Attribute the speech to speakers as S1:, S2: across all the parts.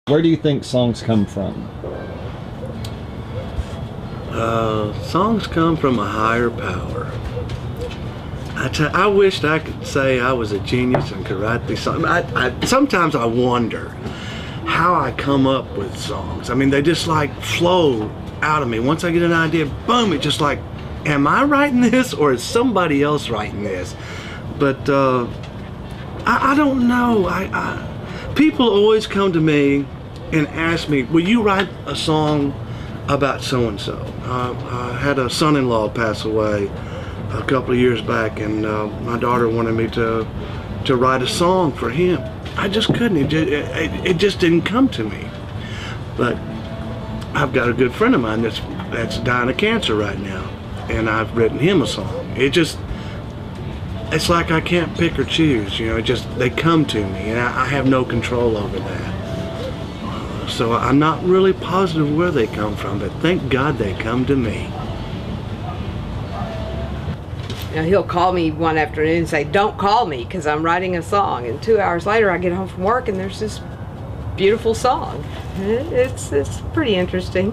S1: Where do you think songs come from?
S2: Songs come from a higher power. I wished I could say I was a genius and could write these songs. Sometimes I wonder how I come up with songs. I mean, they just like flow out of me. Once I get an idea, boom, it just like, am I writing this or is somebody else writing this? But I don't know. People always come to me and ask me, will you write a song about so-and-so? I had a son-in-law pass away a couple of years back, and my daughter wanted me to write a song for him. I just couldn't. It just didn't come to me. But I've got a good friend of mine that's dying of cancer right now, and I've written him a song. It's like I can't pick or choose. You know, they come to me, and I have no control over that. So I'm not really positive where they come from, but thank God they come to me.
S3: Now, he'll call me one afternoon and say, don't call me because I'm writing a song. And 2 hours later, I get home from work and there's this beautiful song. It's pretty interesting.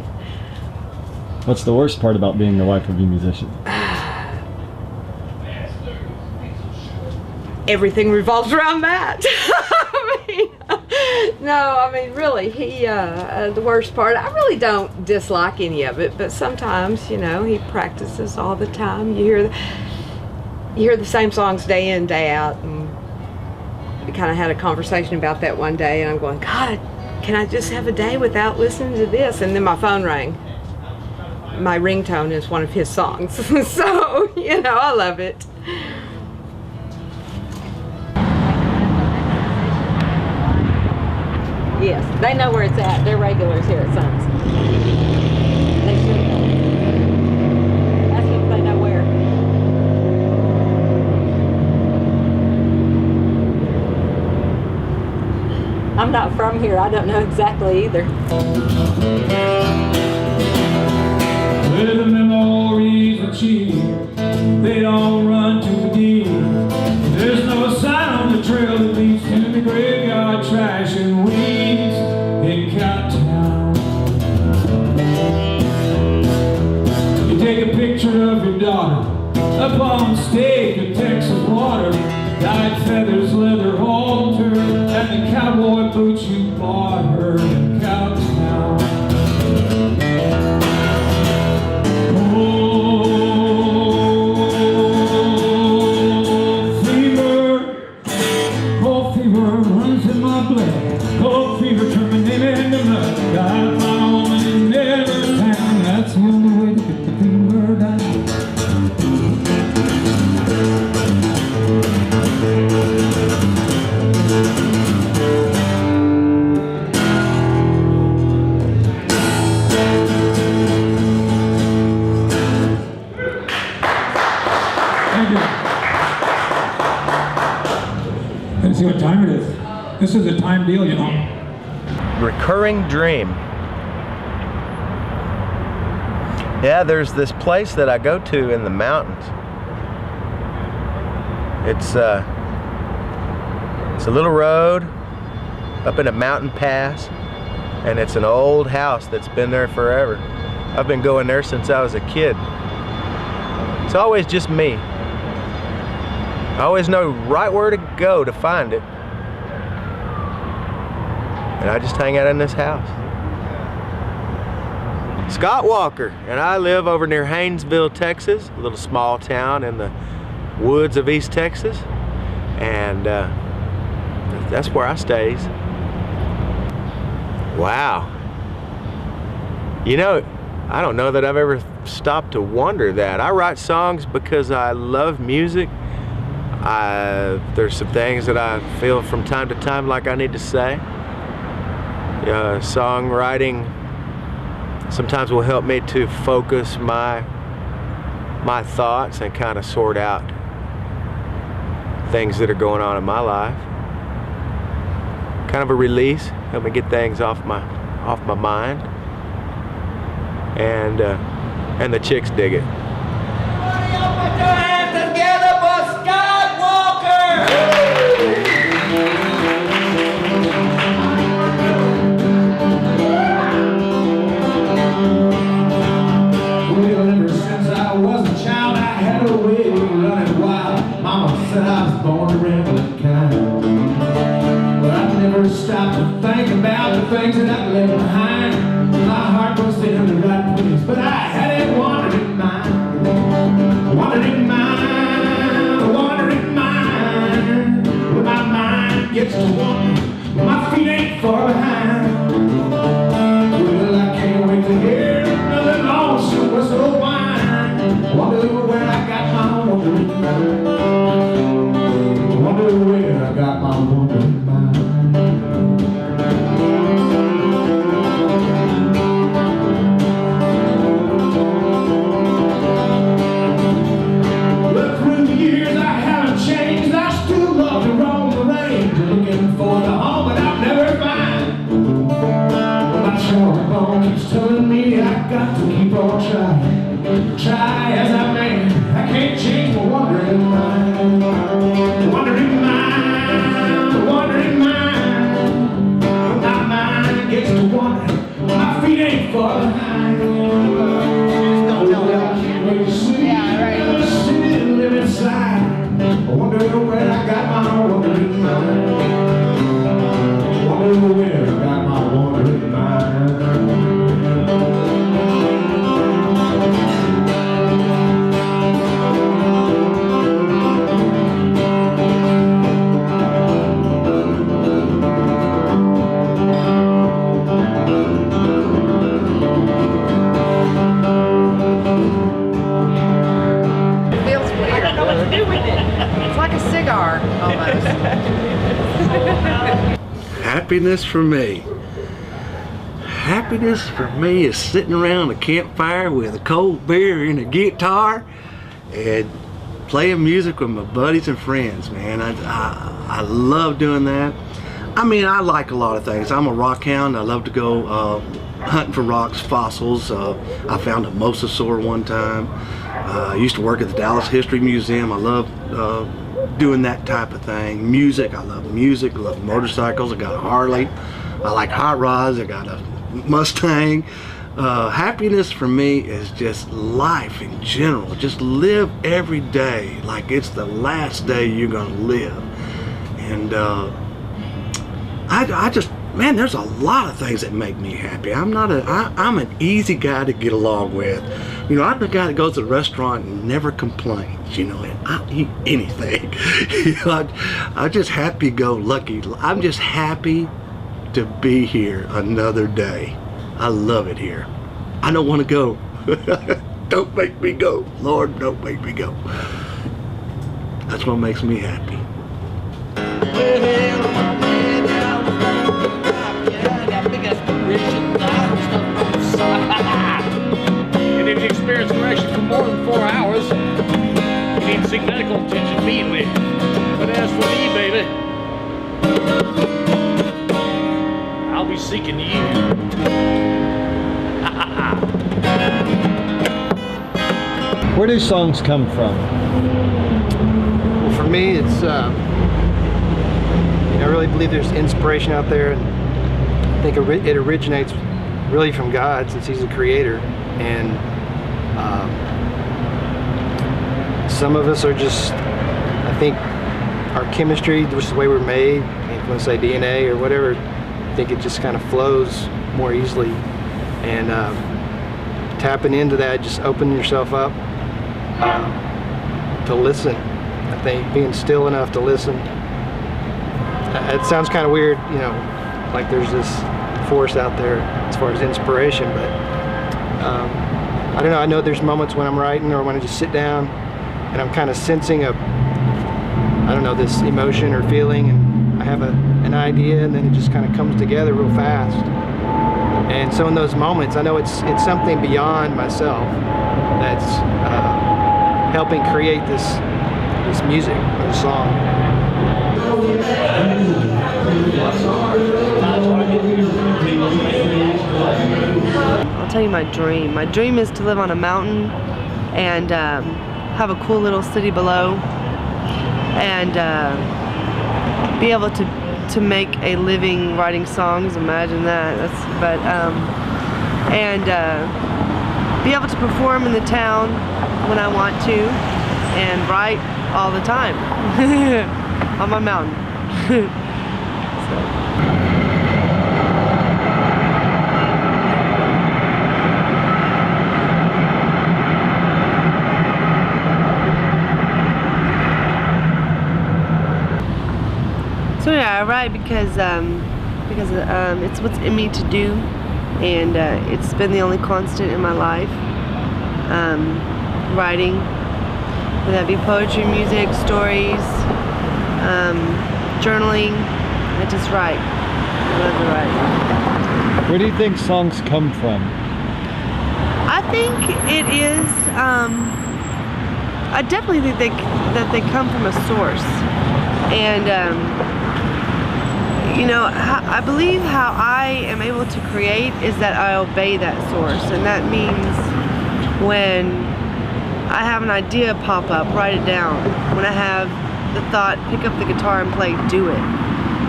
S1: What's the worst part about being the wife of a musician?
S3: Everything revolves around that. I mean, really, the worst part, I really don't dislike any of it, but sometimes, you know, he practices all the time. You hear the same songs day in, day out, and we kind of had a conversation about that one day, and I'm going, God, can I just have a day without listening to this? And then my phone rang. My ringtone is one of his songs. So, you know, I love it. Yes, they know where it's at. They're regulars here at Sons. They should know. Ask them if they know where. I'm not from here. I don't know exactly either.
S4: Where the memories are cheap, they don't run to the deep. There's no sign on the trail that leads to the graveyard trash and weeds in Cowtown. You take a picture of your daughter up on the stake of Texas water, dyed feathers, leather halter, and the cowboy boots you bought her in Cowtown. Cold fever runs in my blood. Cold fever turned my name into mud. Got my woman in every town. That's the only way to get the fever down. Thank you. Let's see what time it is. This is a time deal, you know.
S5: Recurring dream. Yeah, there's this place that I go to in the mountains. It's a little road up in a mountain pass, and it's an old house that's been there forever. I've been going there since I was a kid. It's always just me. I always know right where to go to find it. And I just hang out in this house. Scott Walker, and I live over near Haynesville, Texas, a little small town in the woods of East Texas. And that's where I stays. Wow. You know, I don't know that I've ever stopped to wonder that. I write songs because I love music. There's some things that I feel from time to time like I need to say. Songwriting sometimes will help me to focus my thoughts and kind of sort out things that are going on in my life. Kind of a release, help me get things off my mind. And the chicks dig it.
S2: Happiness for me. Happiness for me is sitting around a campfire with a cold beer and a guitar and playing music with my buddies and friends, man. I love doing that. I mean, I like a lot of things. I'm a rock hound. I love to go hunting for rocks, fossils. I found a mosasaur one time. I used to work at the Dallas History Museum. I love doing that type of thing. Music, I love music. I love motorcycles. I got a Harley. I like hot rods. I got a Mustang. Happiness for me is just life in general. Just live every day like it's the last day you're gonna live. And I just, man, there's a lot of things that make me happy. I'm an easy guy to get along with. You know, I'm the guy that goes to the restaurant and never complains, you know, and I'll eat anything. You know, I'm just happy-go-lucky. I'm just happy to be here another day. I love it here. I don't want to go. Don't make me go. Lord, don't make me go. That's what makes me happy.
S6: And if you experience correction for more than 4 hours, you need to seek medical attention immediately. But as for me, baby, I'll be seeking you.
S1: Where do songs come from?
S7: Well, for me, it's I really believe there's inspiration out there, and I think it originates really from God, since He's the creator. And some of us are just, I think our chemistry, just the way we're made, if you want to say DNA or whatever, I think it just kind of flows more easily. And tapping into that, just opening yourself up to listen. I think being still enough to listen. It sounds kind of weird, you know, like there's this force out there as far as inspiration, but I don't know. I know there's moments when I'm writing or when I just sit down and I'm kind of sensing I don't know, this emotion or feeling, and I have an idea, and then it just kind of comes together real fast. And so in those moments, I know it's something beyond myself that's helping create this music or this song.
S8: I'll tell you my dream. My dream is to live on a mountain and have a cool little city below, and be able to make a living writing songs. Imagine that. And be able to perform in the town when I want to, and write all the time on my mountain. So yeah, I write because it's what's in me to do, and it's been the only constant in my life. Writing, whether that be poetry, music, stories, journaling. I just write. I love to write.
S1: Where do you think songs come from?
S8: I think it is. I definitely think that they come from a source, and you know, I believe how I am able to create is that I obey that source, and that means when I have an idea pop up, write it down. When I have the thought, pick up the guitar and play, do it.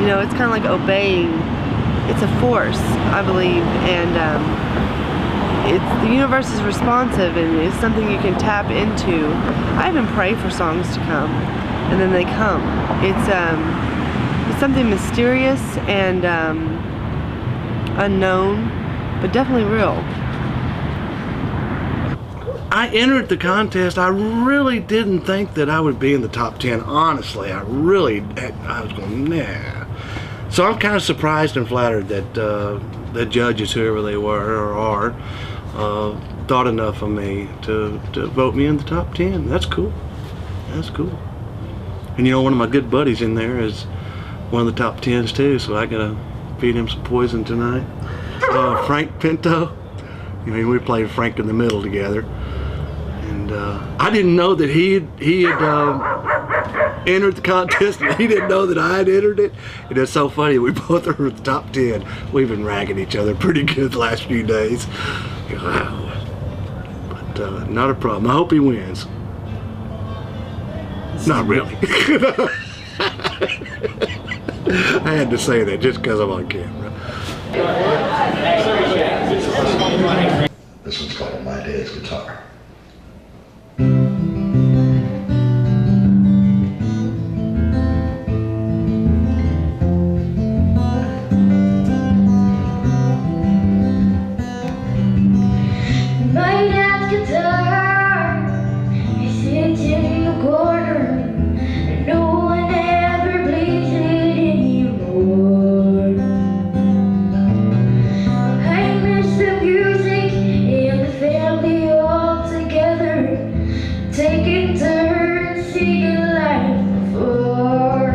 S8: You know, it's kind of like obeying. It's a force, I believe, and the universe is responsive and it's something you can tap into. I even pray for songs to come, and then they come. It's something mysterious and unknown, but definitely real.
S2: I entered the contest. I really didn't think that I would be in the top 10. Honestly, I was going, nah. So I'm kind of surprised and flattered that the judges, whoever they were or are, thought enough of me to vote me in the top 10. That's cool. That's cool. And you know, one of my good buddies in there is one of the top 10s too, so I gotta feed him some poison tonight. Frank Pinto. I mean, we played Frank in the Middle together. And I didn't know that he had entered the contest, and he didn't know that I had entered it. And it's so funny, we both are in the top 10. We've been ragging each other pretty good the last few days. Wow. But not a problem. I hope he wins. Not really. I had to say that just because I'm on camera.
S9: This one's called My Dad's Guitar.
S10: My dad's guitar, he sits in the corner, and no one ever plays it anymore. I miss the music and the family all together, taking turns singing like before.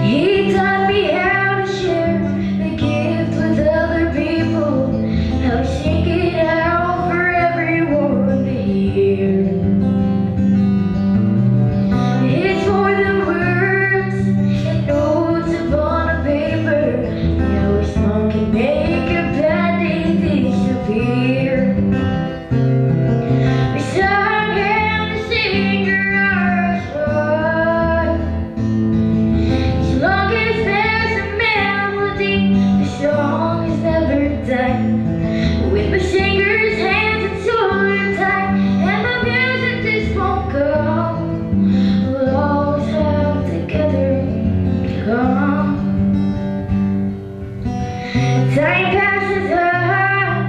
S10: He taught me how to share the gift with other people, how to sing it out for everyone to hear. It's more than words and notes upon a paper, how a song can make a bad day disappear. The song and the singer are as one. As long as there's a melody, the song is never done. With the singer's hands and shoulder tight, and the music just won't come, we'll always have together come. Time passes on,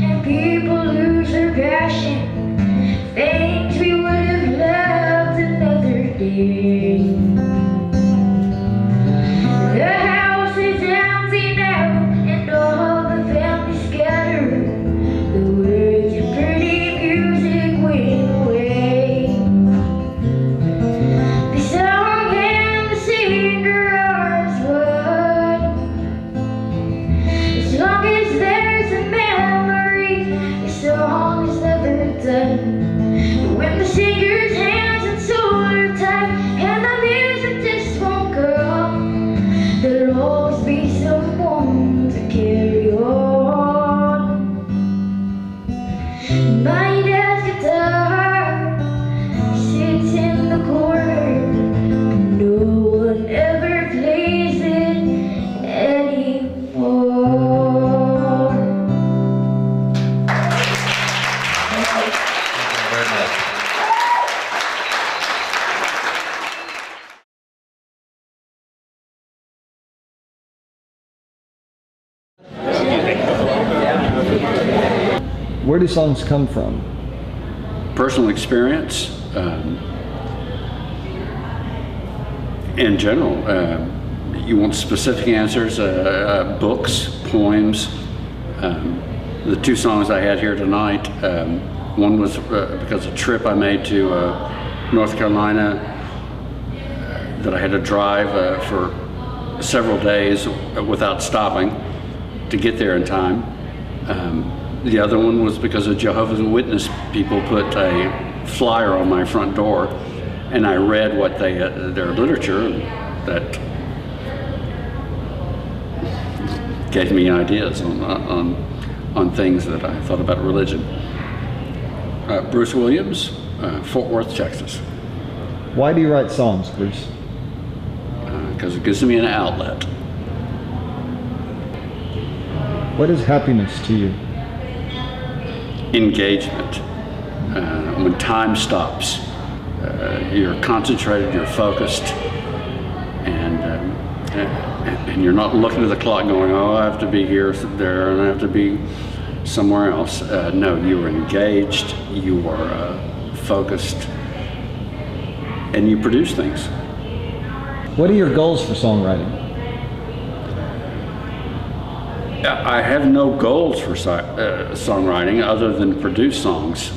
S10: and people lose their passion, things we would have loved another day. The house is empty now, and all the family scattered. The words of pretty music went away. The song and the singer are as one. As long as there's a memory, the song is never done. When the singer's hands and shoulder tight, and the music just won't come, there'll always be someone to carry on. My dad's guitar sits in the corner, no one ever plays it anymore.
S1: Where do songs come from?
S11: Personal experience, in general. You want specific answers, books, poems. The two songs I had here tonight, one was because of a trip I made to North Carolina that I had to drive for several days without stopping to get there in time. The other one was because a Jehovah's Witness people put a flyer on my front door, and I read what their literature that gave me ideas on things that I thought about religion. Bruce Williams, Fort Worth, Texas.
S1: Why do you write songs, Bruce?
S11: Because it gives me an outlet.
S1: What is happiness to you?
S11: Engagement. When time stops, you're concentrated, you're focused, and you're not looking at the clock going, oh, I have to be here, there, and I have to be somewhere else. No, you are engaged, you are focused, and you produce things.
S1: What are your goals for songwriting?
S11: I have no goals for songwriting other than produce songs.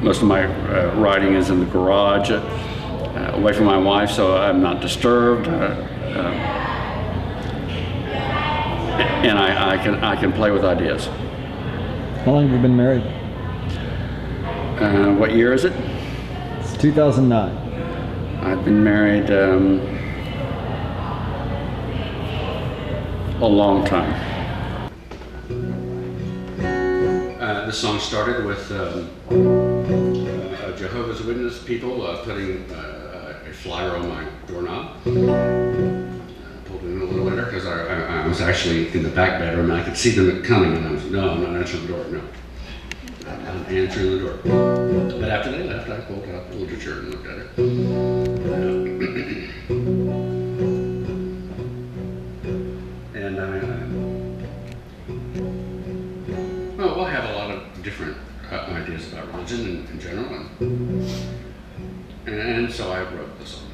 S11: Most of my writing is in the garage, away from my wife, so I'm not disturbed. And I can play with ideas.
S1: How long have you been married?
S11: What year is it?
S1: It's 2009.
S11: I've been married a long time. This song started with Jehovah's Witness people putting a flyer on my doorknob. Pulled in a little later because I was actually in the back bedroom and I could see them coming, and I was, no, I'm not answering the door, no. I'm answering the door. But after they left, I pulled out the literature and looked at it. Well, we'll have a lot of different ideas about religion in general, and so I wrote the song.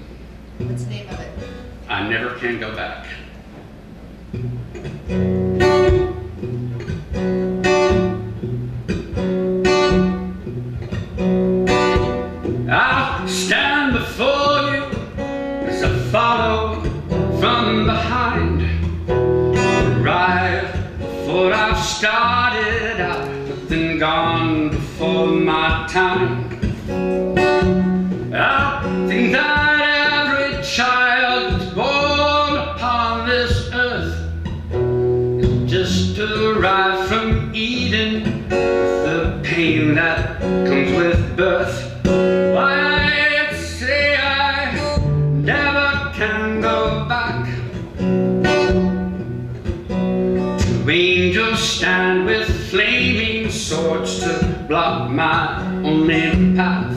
S12: What's the name of it?
S11: I Never Can Go Back. I'll stand before you as I follow from behind. Arrive before I've started out, but then gone before my time. I think that every child that's born upon this earth is just arrived from Eden with the pain that comes with birth. Why I say I never can go back. Two angels stand with flaming swords to block my only path.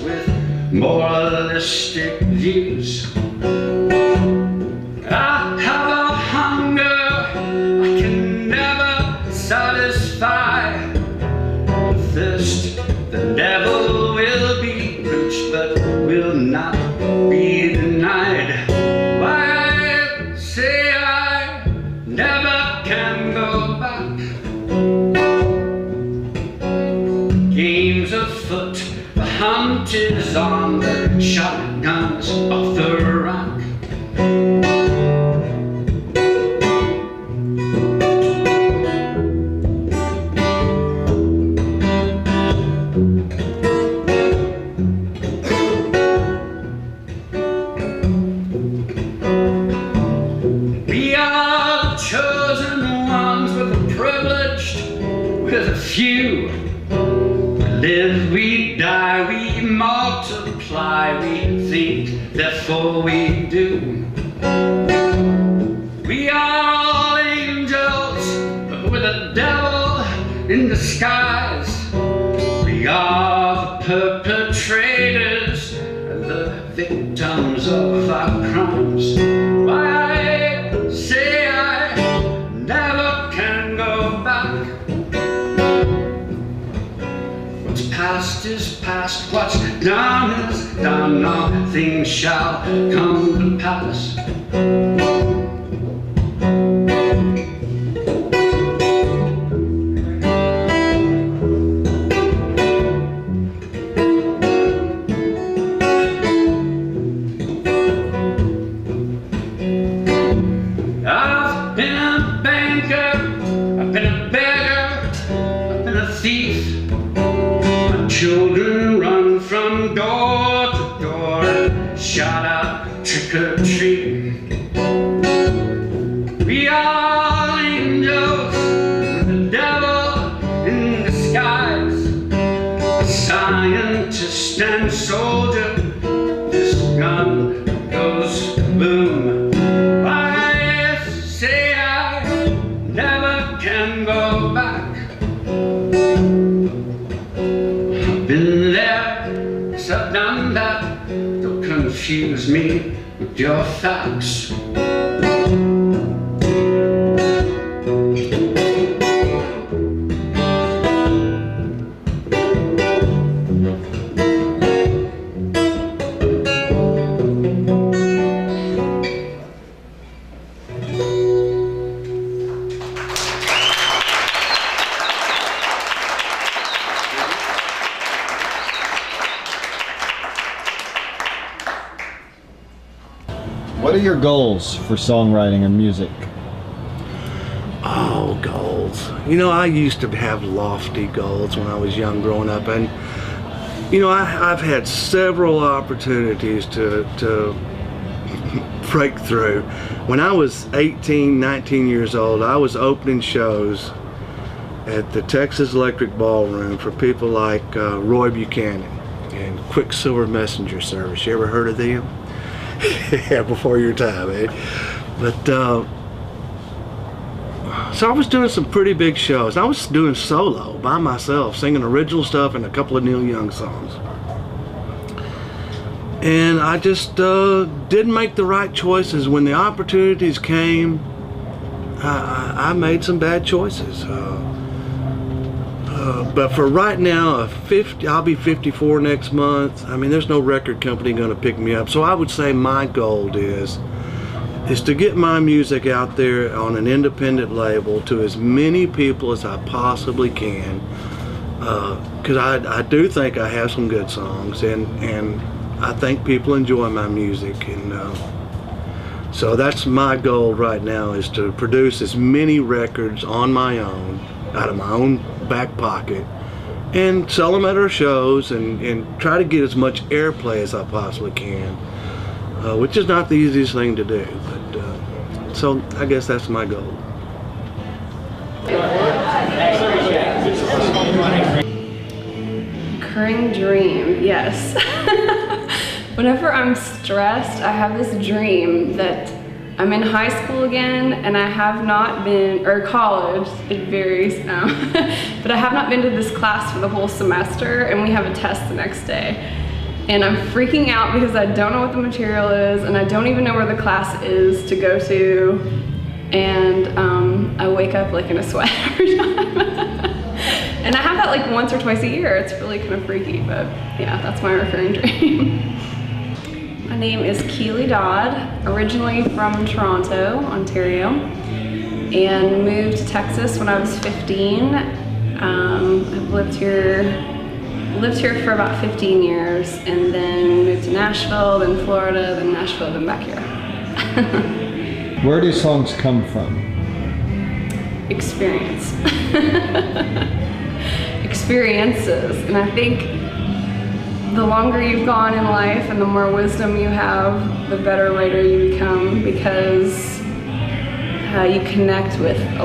S11: With moralistic views, I have a hunger I can never satisfy, a thirst the devil will be quenched but will not be denied. Why I say I never can go back. Games afoot, the hunt is on, the shotguns off the rack. We are the chosen ones, with the privileged, with a few. Live, we die, we multiply, we think, therefore we do. We are all angels, but with a devil in disguise. We are the perpetrators and the victims of our crimes. Why I say I never can go back. Past is past, what's done is done, all things shall come to pass. I've been a banker, I've been stand soldier, this gun goes boom. I say I never can go back. I've been there, so I've done that. Don't confuse me with your facts.
S1: What are your goals for songwriting and music?
S2: Oh, goals. You know, I used to have lofty goals when I was young growing up, and you know, I've had several opportunities to break through. When I was 18, 19 years old, I was opening shows at the Texas Electric Ballroom for people like Roy Buchanan and Quicksilver Messenger Service. You ever heard of them? Yeah, before your time, eh? But so I was doing some pretty big shows. I was doing solo by myself, singing original stuff and a couple of Neil Young songs. And I just didn't make the right choices. When the opportunities came, I made some bad choices. But for right now, I'll be 54 next month. I mean, there's no record company going to pick me up. So I would say my goal is to get my music out there on an independent label to as many people as I possibly can. Because I do think I have some good songs, and I think people enjoy my music. And so that's my goal right now, is to produce as many records on my own, out of my own back pocket, and sell them at our shows, and try to get as much airplay as I possibly can, which is not the easiest thing to do, but so I guess that's my goal.
S12: Recurring dream, yes. Whenever I'm stressed, I have this dream that I'm in high school again, and I have not been, or college, it varies, but I have not been to this class for the whole semester, and we have a test the next day. And I'm freaking out because I don't know what the material is, and I don't even know where the class is to go to, and I wake up like in a sweat every time. And I have that like once or twice a year. It's really kind of freaky, but yeah, that's my recurring dream. My name is Keely Dodd, originally from Toronto, Ontario, and moved to Texas when I was 15. I've lived here for about 15 years, and then moved to Nashville, then Florida, then Nashville, then back here.
S1: Where do songs come from?
S12: Experience. Experiences, and I think the longer you've gone in life and the more wisdom you have, the better writer you become, because you connect with a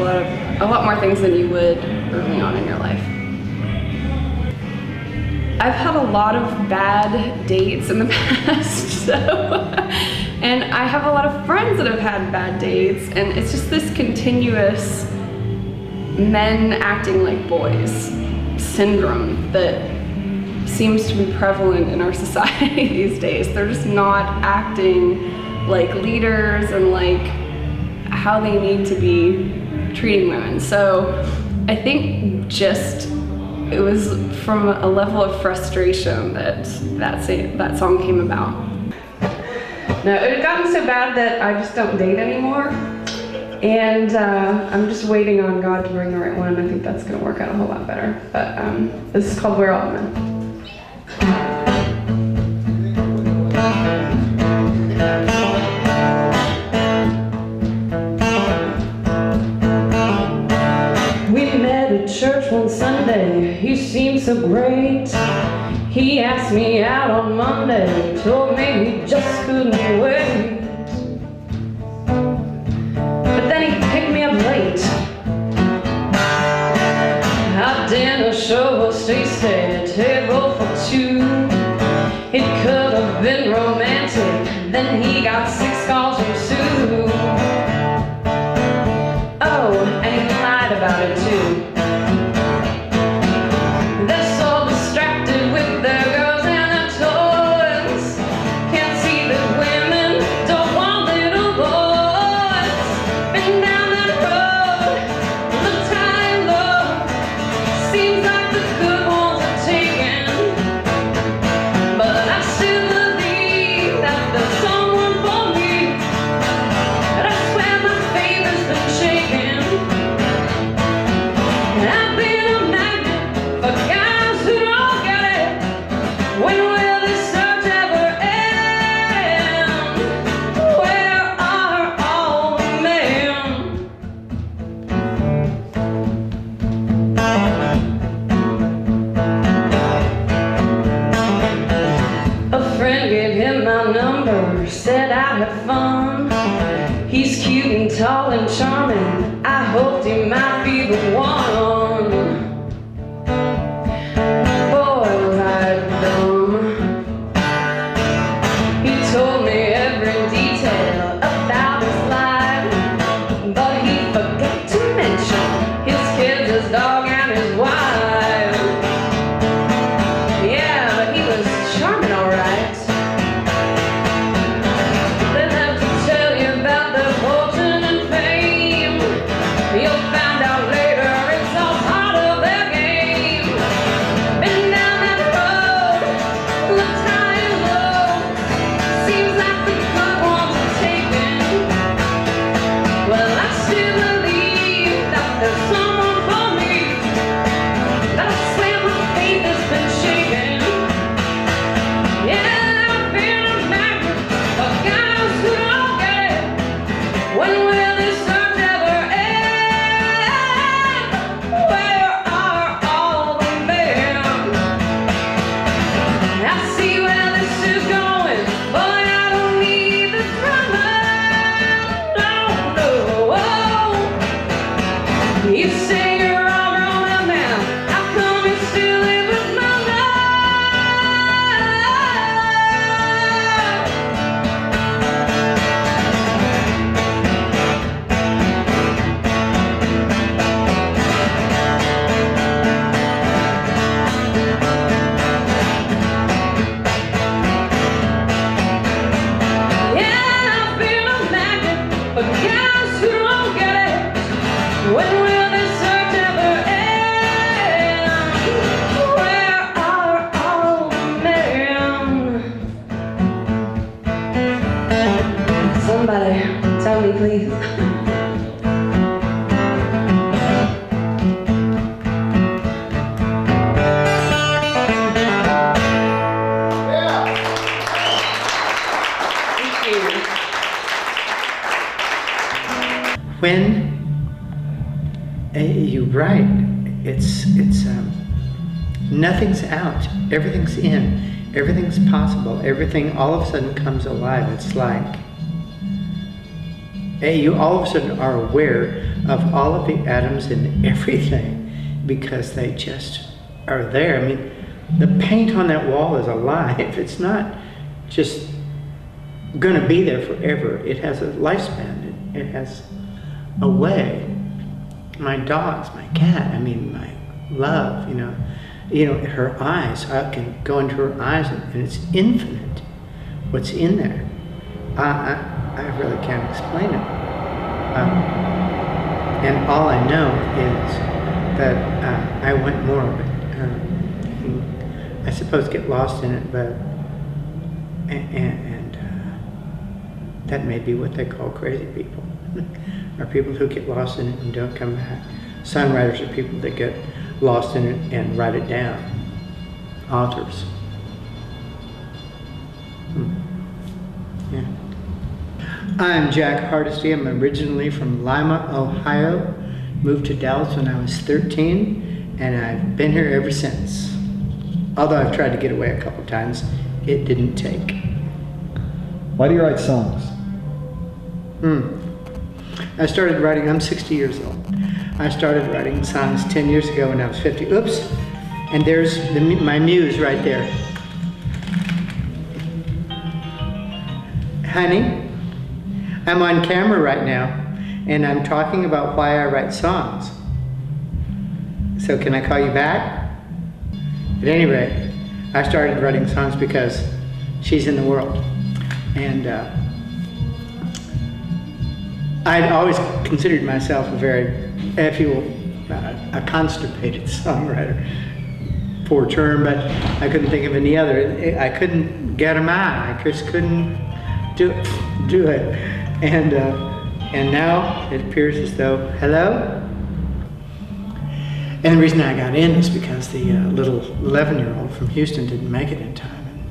S12: lot more things than you would early on in your life. I've had a lot of bad dates in the past, and I have a lot of friends that have had bad dates, and it's just this continuous men acting like boys syndrome that seems to be prevalent in our society these days. They're just not acting like leaders and like how they need to be treating women. So I think just it was from a level of frustration that song came about. No, it had gotten so bad that I just don't date anymore. And I'm just waiting on God to bring the right one. I think that's gonna work out a whole lot better. But this is called We're All Men. We met at church one Sunday. He seemed so great. He asked me out on Monday. Told me he just couldn't wait. But then he picked me up late. Our dinner show was tasty, a table for two.
S13: never said I'd have fun. He's cute and tall and charming. I hoped he might be the one. Boy, was I dumb. He told me every detail about his life, but he forgot to mention his kids, his dog, and his wife. Yeah, but he was charming, all right. They'll have to tell you about their fortune and fame. You'll find out later it's all part of their game. Been down that road, looked high and low. Seems like the good ones are taken. Well, I still believe that there's someone for me. I swear my faith has been shaken. Yeah, I've been a magnet for guys who don't get it. When will this search ever end? Where are all the men? I see where this is going. Boy, I don't need the drama. No, no. You say you're all grown up now. How come you still live with mama? Yeah, I've been a magnet for guys who don't get it. When will this search ever end? Where are all the men? Somebody tell me, please. Thank you.
S14: When you write, it's nothing's out, everything's in, everything's possible, everything all of a sudden comes alive. It's like you all of a sudden are aware of all of the atoms in everything because they just are there. I mean, the paint on that wall is alive. It's not just going to be there forever. It has a lifespan. It has a way. My dogs, my cat, I mean, my love, you know, her eyes, I can go into her eyes and it's infinite what's in there. I really can't explain it. And all I know is that I want more of it. I suppose get lost in it, but, and that may be what they call crazy people. Are people who get lost in it and don't come back. Songwriters are people that get lost in it and write it down. Authors. Yeah. I'm Jack Hardesty. I'm originally from Lima, Ohio. Moved to Dallas when I was 13, and I've been here ever since. Although I've tried to get away a couple times, it didn't take.
S1: Why do you write songs?
S14: I started writing, I'm 60 years old. I started writing songs 10 years ago when I was 50. Oops, and there's my muse right there. Honey, I'm on camera right now, and I'm talking about why I write songs. So can I call you back? At any rate, I started writing songs because she's in the world. And I'd always considered myself a very, if you will, a constipated songwriter. Poor term, but I couldn't think of any other. I couldn't get them out. I just couldn't do it. And now it appears as though, hello? And the reason I got in is because the little 11-year-old from Houston didn't make it in time.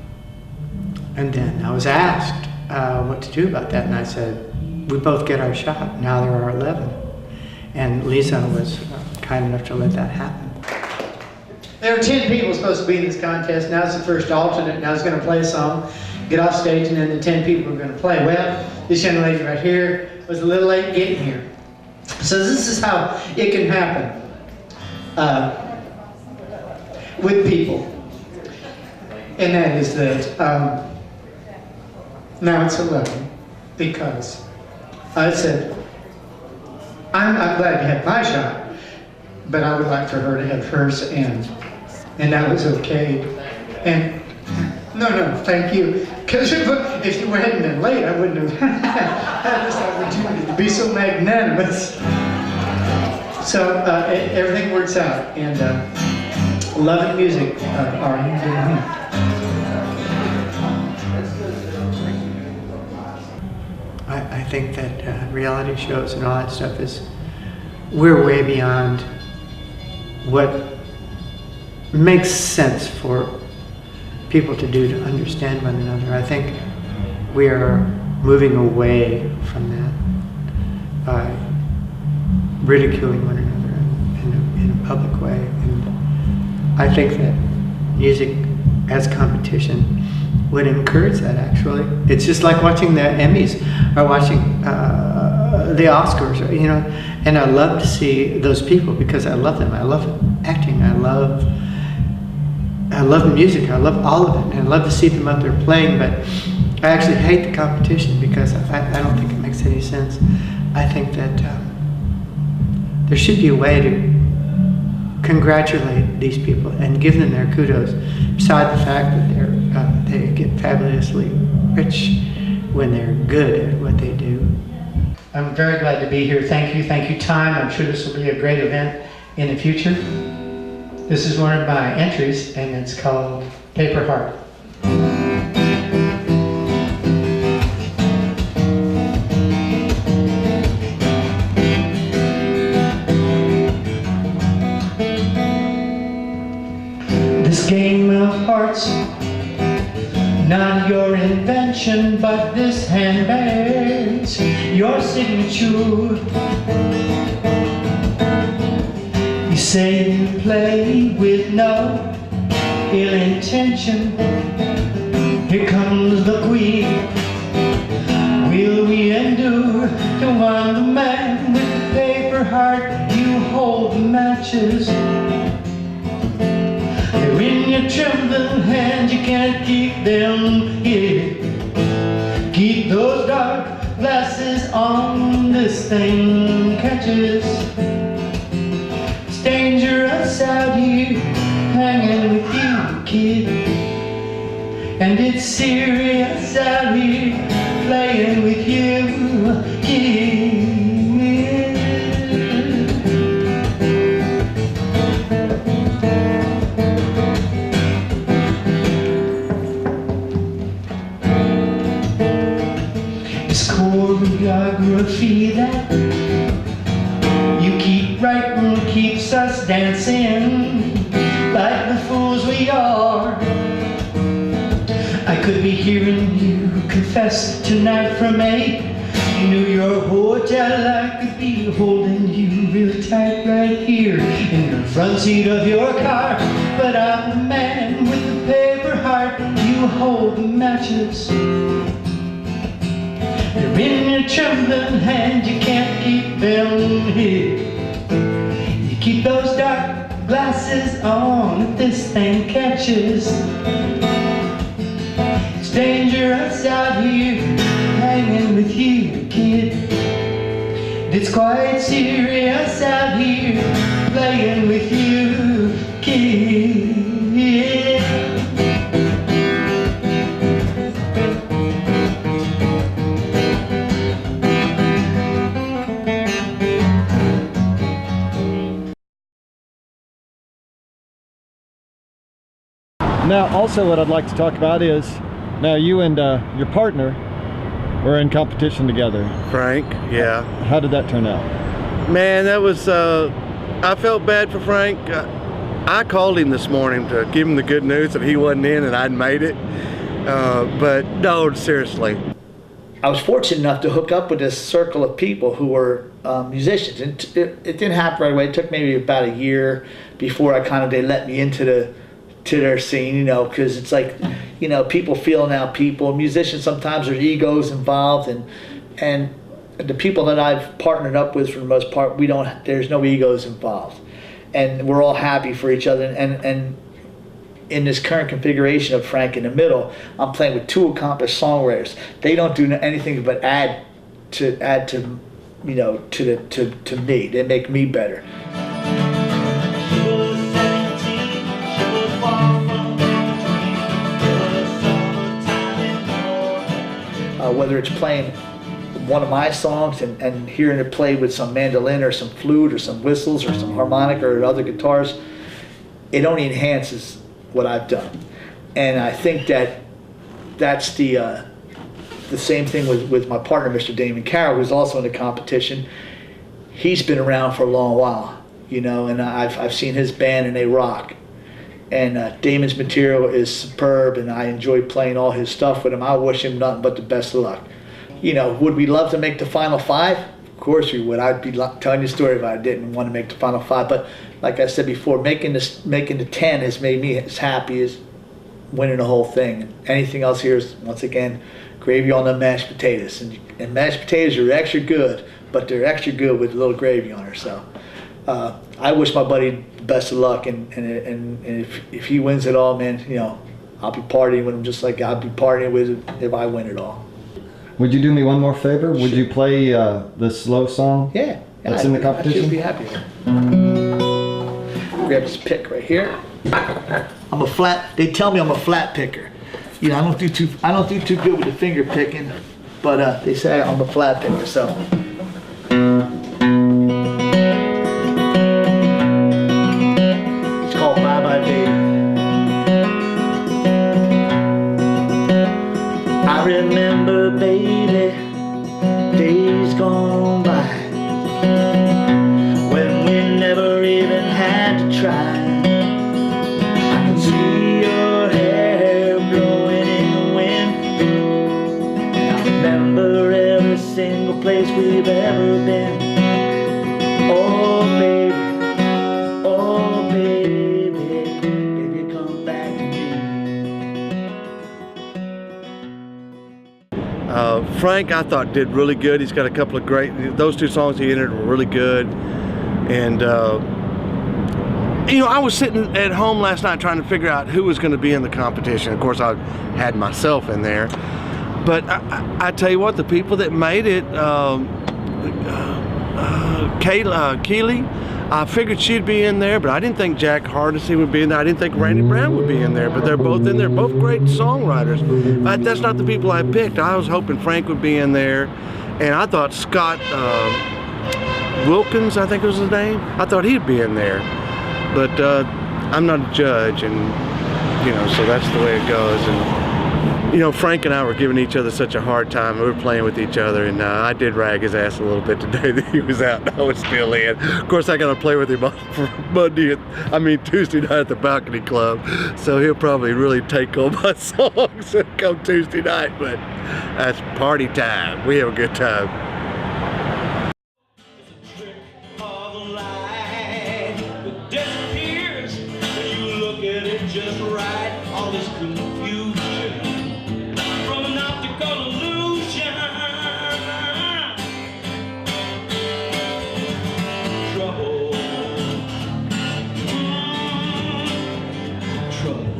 S14: And then I was asked what to do about that, and I said, we both get our shot. Now there are 11. And Lisa was kind enough to let that happen. There are 10 people supposed to be in this contest. Now it's the first alternate. Now he's going to play a song. get off stage, and then the 10 people are going to play. Well, this young lady right here was a little late getting here. So this is how it can happen with people. And that is that now it's 11 because I said, I'm glad to have my shot, but I would like for her to have hers, and that was okay. And no, thank you. Because if you hadn't been late, I wouldn't have had this opportunity to be so magnanimous. So everything works out, and loving music, are you doing? I think that reality shows and all that stuff we're way beyond what makes sense for people to do to understand one another. I think we are moving away from that by ridiculing one another in a public way. And I think that music as competition would encourage that, actually. It's just like watching the Emmys or watching the Oscars, you know. And I love to see those people because I love them. I love acting. I love music. I love all of it. And I love to see them out there playing, but I actually hate the competition because I don't think it makes any sense. I think that there should be a way to congratulate these people and give them their kudos, beside the fact that they get fabulously rich when they're good at what they do. I'm very glad to be here. Thank you, time. I'm sure this will be a great event in the future. This is one of my entries, and it's called Paper Heart. This game of hearts, not your invention, but this hand bears your signature. You say you play with no ill intention. Here comes the queen. Will we endure to want the man with the paper heart? You hold the matches. They're in your trembling hands, you can't keep them here. Keep those dark glasses on, this thing catches. It's dangerous out here, hanging with you, kid. And it's serious out here, playing with you, kid. Choreography that you keep writing keeps us dancing like the fools we are. I could be hearing you confess tonight from 8 New York hotel. I could be holding you real tight right here in the front seat of your car. But I'm the man with the paper heart. You hold the matches. They're in your trembling hand, you can't keep them here. You keep those dark glasses on if this thing catches. It's dangerous out here, hanging with you, kid. It's quite serious out here, playing with you, kid.
S1: Now, also what I'd like to talk about is, now you and your partner were in competition together.
S2: Frank, yeah.
S1: How did that turn out?
S2: Man, that was, I felt bad for Frank. I called him this morning to give him the good news that he wasn't in and I'd made it. But no, seriously.
S15: I was fortunate enough to hook up with this circle of people who were musicians. And it didn't happen right away. It took maybe about a year before they let me into their scene, you know, because it's like you know, people feeling out people. Musicians, sometimes there's egos involved, and the people that I've partnered up with, for the most part, there's no egos involved, and we're all happy for each other. And in this current configuration of Frank in the middle, I'm playing with two accomplished songwriters. They don't do anything but add to you know, to me. They make me better. Whether it's playing one of my songs and hearing it played with some mandolin or some flute or some whistles or some harmonica or other guitars, it only enhances what I've done. And I think that's the same thing with my partner, Mr. Damon Carroll, who's also in the competition. He's been around for a long while, you know, and I've seen his band and they rock. And Damon's material is superb, and I enjoy playing all his stuff with him. I wish him nothing but the best of luck. You know, would we love to make the final 5? Of course we would. I'd be telling you a story if I didn't want to make the final 5. But like I said before, making the 10 has made me as happy as winning the whole thing. Anything else here is, once again, gravy on the mashed potatoes. And mashed potatoes are extra good, but they're extra good with a little gravy on her. So I wish my buddy the best of luck, and if he wins it all, man, you know, I'll be partying with him just like I'll be partying with him if I win it all.
S1: Would you do me one more favor? Would you play the slow song?
S15: Yeah.
S1: That's in the competition?
S15: I should be happy. Grab this pick right here. I'm a flat. They tell me I'm a flat picker. You know, I don't do too good with the finger picking, but they say I'm a flat picker. So. It's called Bye Bye Baby. I remember, baby, days gone by when we never even had to try. I can see your hair blowing in the wind. I remember every single place we've ever been. Oh baby, baby, come back to me.
S2: Frank, I thought, did really good. He's got a couple of those 2 songs he entered were really good. And you know, I was sitting at home last night trying to figure out who was going to be in the competition. Of course, I had myself in there. But I tell you what, the people that made it, Keely, I figured she'd be in there, but I didn't think Jack Hardesty would be in there. I didn't think Randy Brown would be in there, but they're both in there, both great songwriters. But that's not the people I picked. I was hoping Frank would be in there, and I thought Scott Wilkins, I think was his name, I thought he'd be in there. But I'm not a judge, and you know, so that's the way it goes. And you know, Frank and I were giving each other such a hard time. We were playing with each other, and I did rag his ass a little bit today that he was out and I was still in. Of course, I got to play with him on Tuesday night at the Balcony Club, so he'll probably really take all my songs come Tuesday night, but that's party time. We have a good time.
S4: Just right, all this confusion from an optical illusion. Trouble, trouble.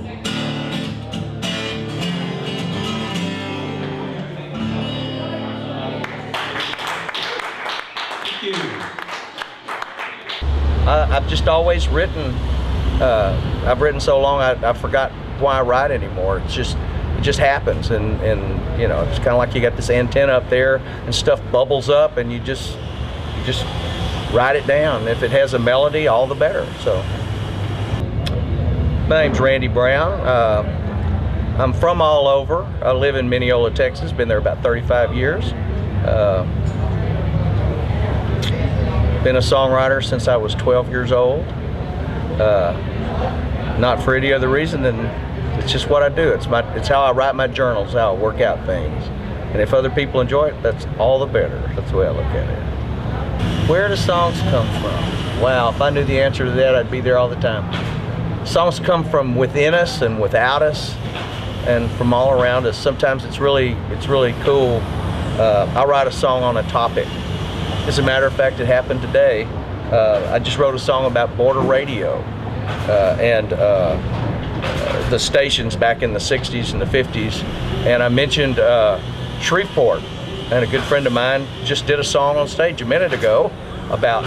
S4: Thank you.
S5: I've just always written. I've written so long I forgot why I write anymore. It just happens, and you know, it's kind of like you got this antenna up there and stuff bubbles up, and you just write it down. If it has a melody, all the better. So my name's Randy Brown. I'm from all over. I live in Mineola, Texas. Been there about 35 years. Been a songwriter since I was 12 years old. Not for any other reason than it's just what I do. It's how I write my journals, how I work out things. And if other people enjoy it, that's all the better. That's the way I look at it. Where do songs come from? Wow, if I knew the answer to that, I'd be there all the time. Songs come from within us and without us. and from all around us. Sometimes it's really cool. I'll write a song on a topic. As a matter of fact, it happened today. I just wrote a song about border radio and the stations back in the 60s and the 50s, and I mentioned Shreveport, and a good friend of mine just did a song on stage a minute ago about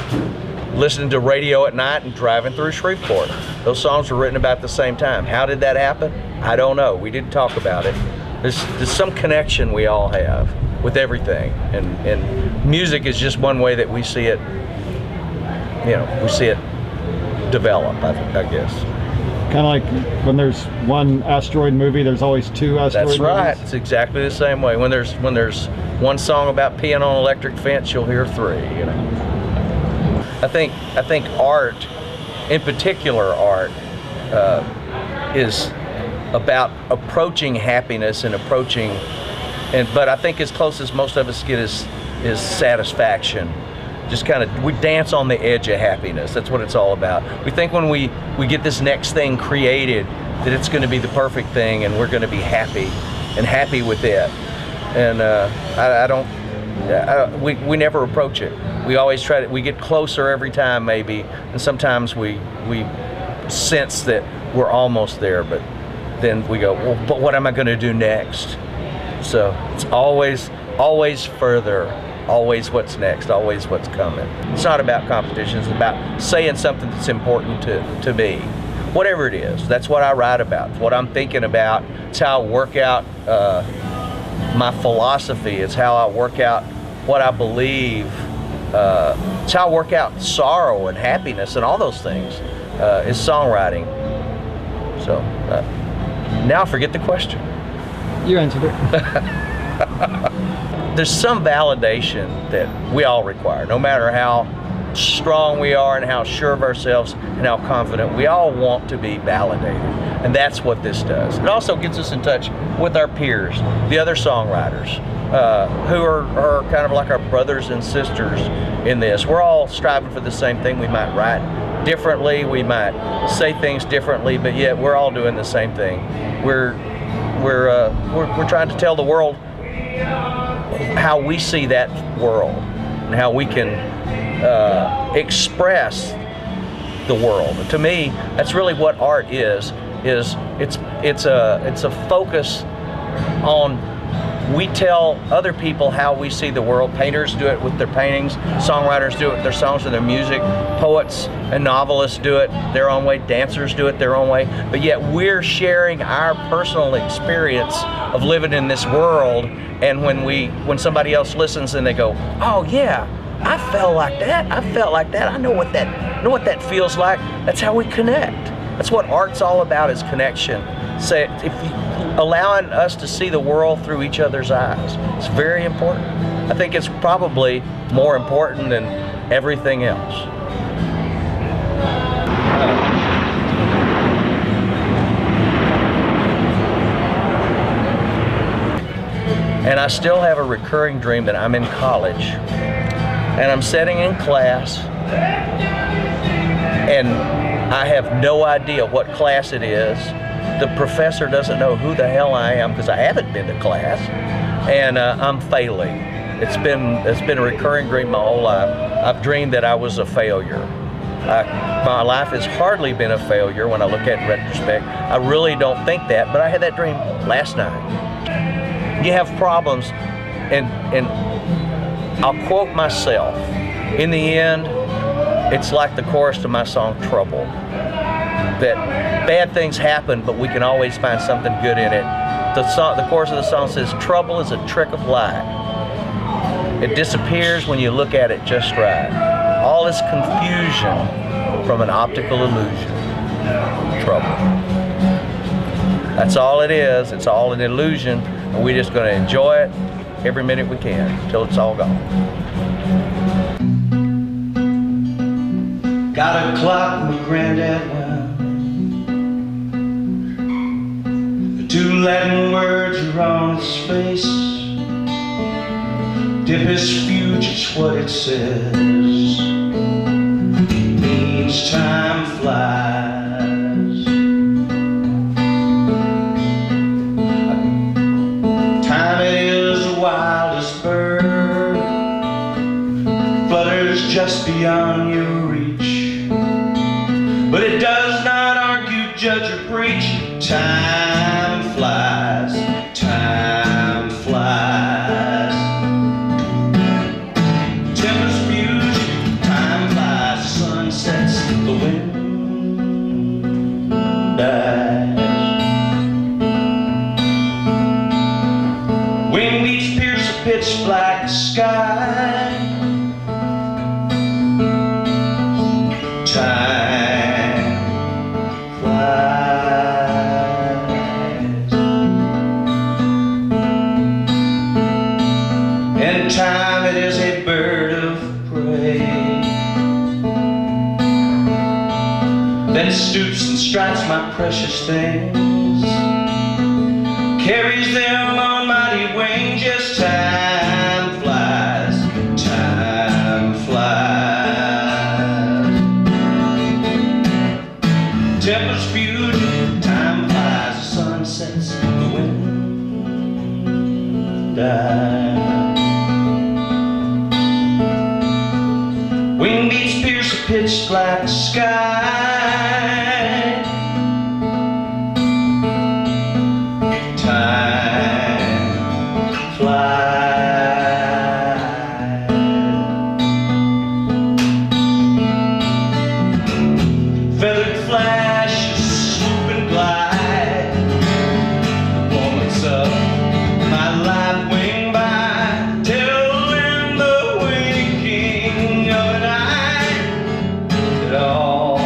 S5: listening to radio at night and driving through Shreveport. Those songs were written about the same time. How did that happen? I don't know. We didn't talk about it. There's some connection we all have with everything, and music is just one way that we see it. We see it develop, I guess.
S1: Kind of like when there's one asteroid movie, there's always two asteroid movies.
S5: That's right. It's exactly the same way. When there's one song about peeing on an electric fence, you'll hear three. I think art, in particular art, is about approaching happiness and but I think as close as most of us get is satisfaction. Just we dance on the edge of happiness. That's what it's all about. We think when we get this next thing created that it's going to be the perfect thing and we're going to be happy with it. And we never approach it. We always we get closer every time maybe, and sometimes we sense that we're almost there, but then we go, well, but what am I going to do next? So it's always further. Always what's next, always what's coming. It's not about competition, it's about saying something that's important to me. Whatever it is, that's what I write about, it's what I'm thinking about. It's how I work out my philosophy, it's how I work out what I believe. It's how I work out sorrow and happiness and all those things, is songwriting. So, now I forget the question.
S1: You answered it.
S5: There's some validation that we all require, no matter how strong we are and how sure of ourselves and how confident. We all want to be validated, and that's what this does. It also gets us in touch with our peers, the other songwriters, who are kind of like our brothers and sisters in this. We're all striving for the same thing. We might write differently, we might say things differently, but yet we're all doing the same thing. We're trying to tell the world how we see that world and how we can express the world. And to me, that's really what art is it's a focus on, we tell other people how we see the world. Painters do it with their paintings, songwriters do it with their songs and their music, poets and novelists do it their own way, dancers do it their own way, but yet we're sharing our personal experience of living in this world. And when somebody else listens and they go, oh yeah, I felt like that, I know what that feels like, that's how we connect. That's what art's all about, is connection. Allowing us to see the world through each other's eyes. It's very important. I think it's probably more important than everything else. And I still have a recurring dream that I'm in college and I'm sitting in class and I have no idea what class it is. The professor doesn't know who the hell I am because I haven't been to class, and I'm failing. It's been a recurring dream my whole life. I've dreamed that I was a failure. My life has hardly been a failure when I look at it in retrospect. I really don't think that, but I had that dream last night. You have problems, and I'll quote myself. In the end, it's like the chorus to my song, Trouble. That bad things happen, but we can always find something good in it. The chorus of the song says, trouble is a trick of light. It disappears when you look at it just right. All is confusion from an optical illusion. Trouble. That's all it is. It's all an illusion, and we're just going to enjoy it every minute we can until it's all gone.
S9: Got a clock my granddad wound. The two Latin words are on its face. Dip is future's what it says. Means time flies. that's beyond your reach. But it does not argue, judge, or preach. Time flies, time flies. Tempers fuse, time flies. The sun sets, the wind dies. Wing beats pierce a pitch black sky. Time flies, and time, it is a bird of prey that stoops and strikes my precious things, carries them on mighty wings. Yes, time flies, time flies. Tempers fuse, time flies. The sun sets, the wind dies. Wing beats pierce a pitch black sky. Time flies. Feathered flashes swoop and glide. The moments of my life wing by, till in the waking of an eye, it all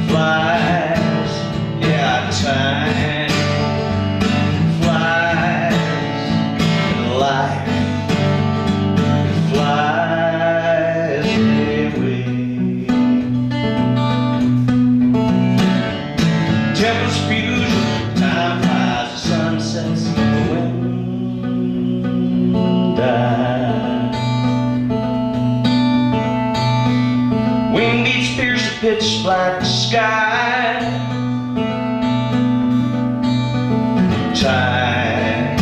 S9: flies. Yeah, time flies, and life flies away. Tempers fuse, time flies. The sun sets, the wind dies. Wing beats pierce the pitch black sky. Time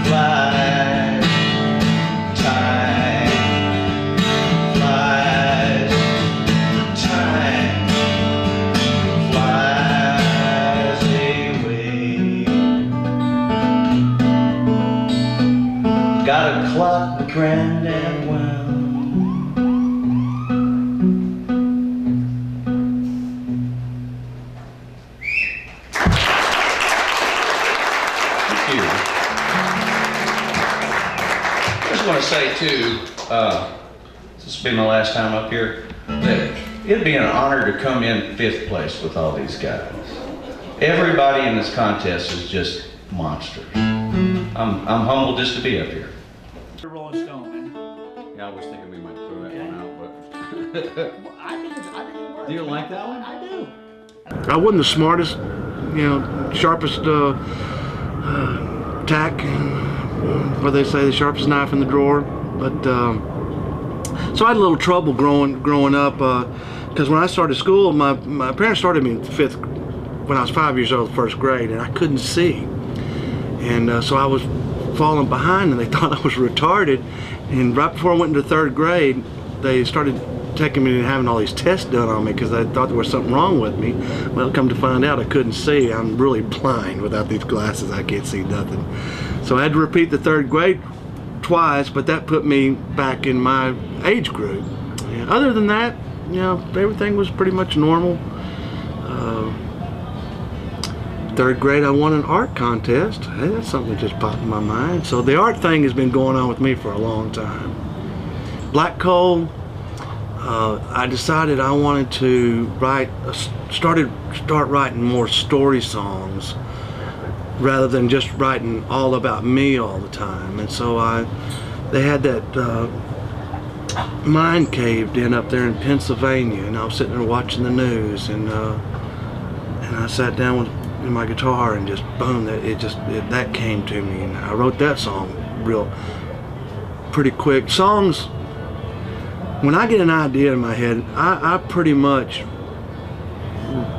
S9: flies, time flies, time flies away. Got a clock my granddad wound.
S11: Thank you. I just want to say too, this has been my last time up here, that it'd be an honor to come in 5th place with all these guys. Everybody in this contest is just monsters. I'm humbled just to be up here.
S6: Rolling Stone, man.
S11: Yeah, I was thinking we might throw that one out, but
S6: I think it works.
S11: do you like that one?
S6: I do.
S16: I wasn't the smartest, sharpest tack, what they say, the sharpest knife in the drawer. But so I had a little trouble growing up because when I started school, my parents started me in 5th when I was 5 years old, 1st grade, and I couldn't see, and so I was falling behind, and they thought I was retarded. And right before I went into 3rd grade, they started taking me and having all these tests done on me because they thought there was something wrong with me. Well, come to find out, I couldn't see. I'm really blind without these glasses. I can't see nothing. So I had to repeat the 3rd grade twice, but that put me back in my age group. And other than that, everything was pretty much normal. 3rd grade, I won an art contest. Hey, that's something that just popped in my mind. So the art thing has been going on with me for a long time. Black Coal, I decided I wanted to start writing more story songs rather than just writing all about me all the time. And so they had that mine caved in up there in Pennsylvania, and I was sitting there watching the news, and I sat down with my guitar, and just boom, that came to me, and I wrote that song pretty quick. Songs, when I get an idea in my head, I pretty much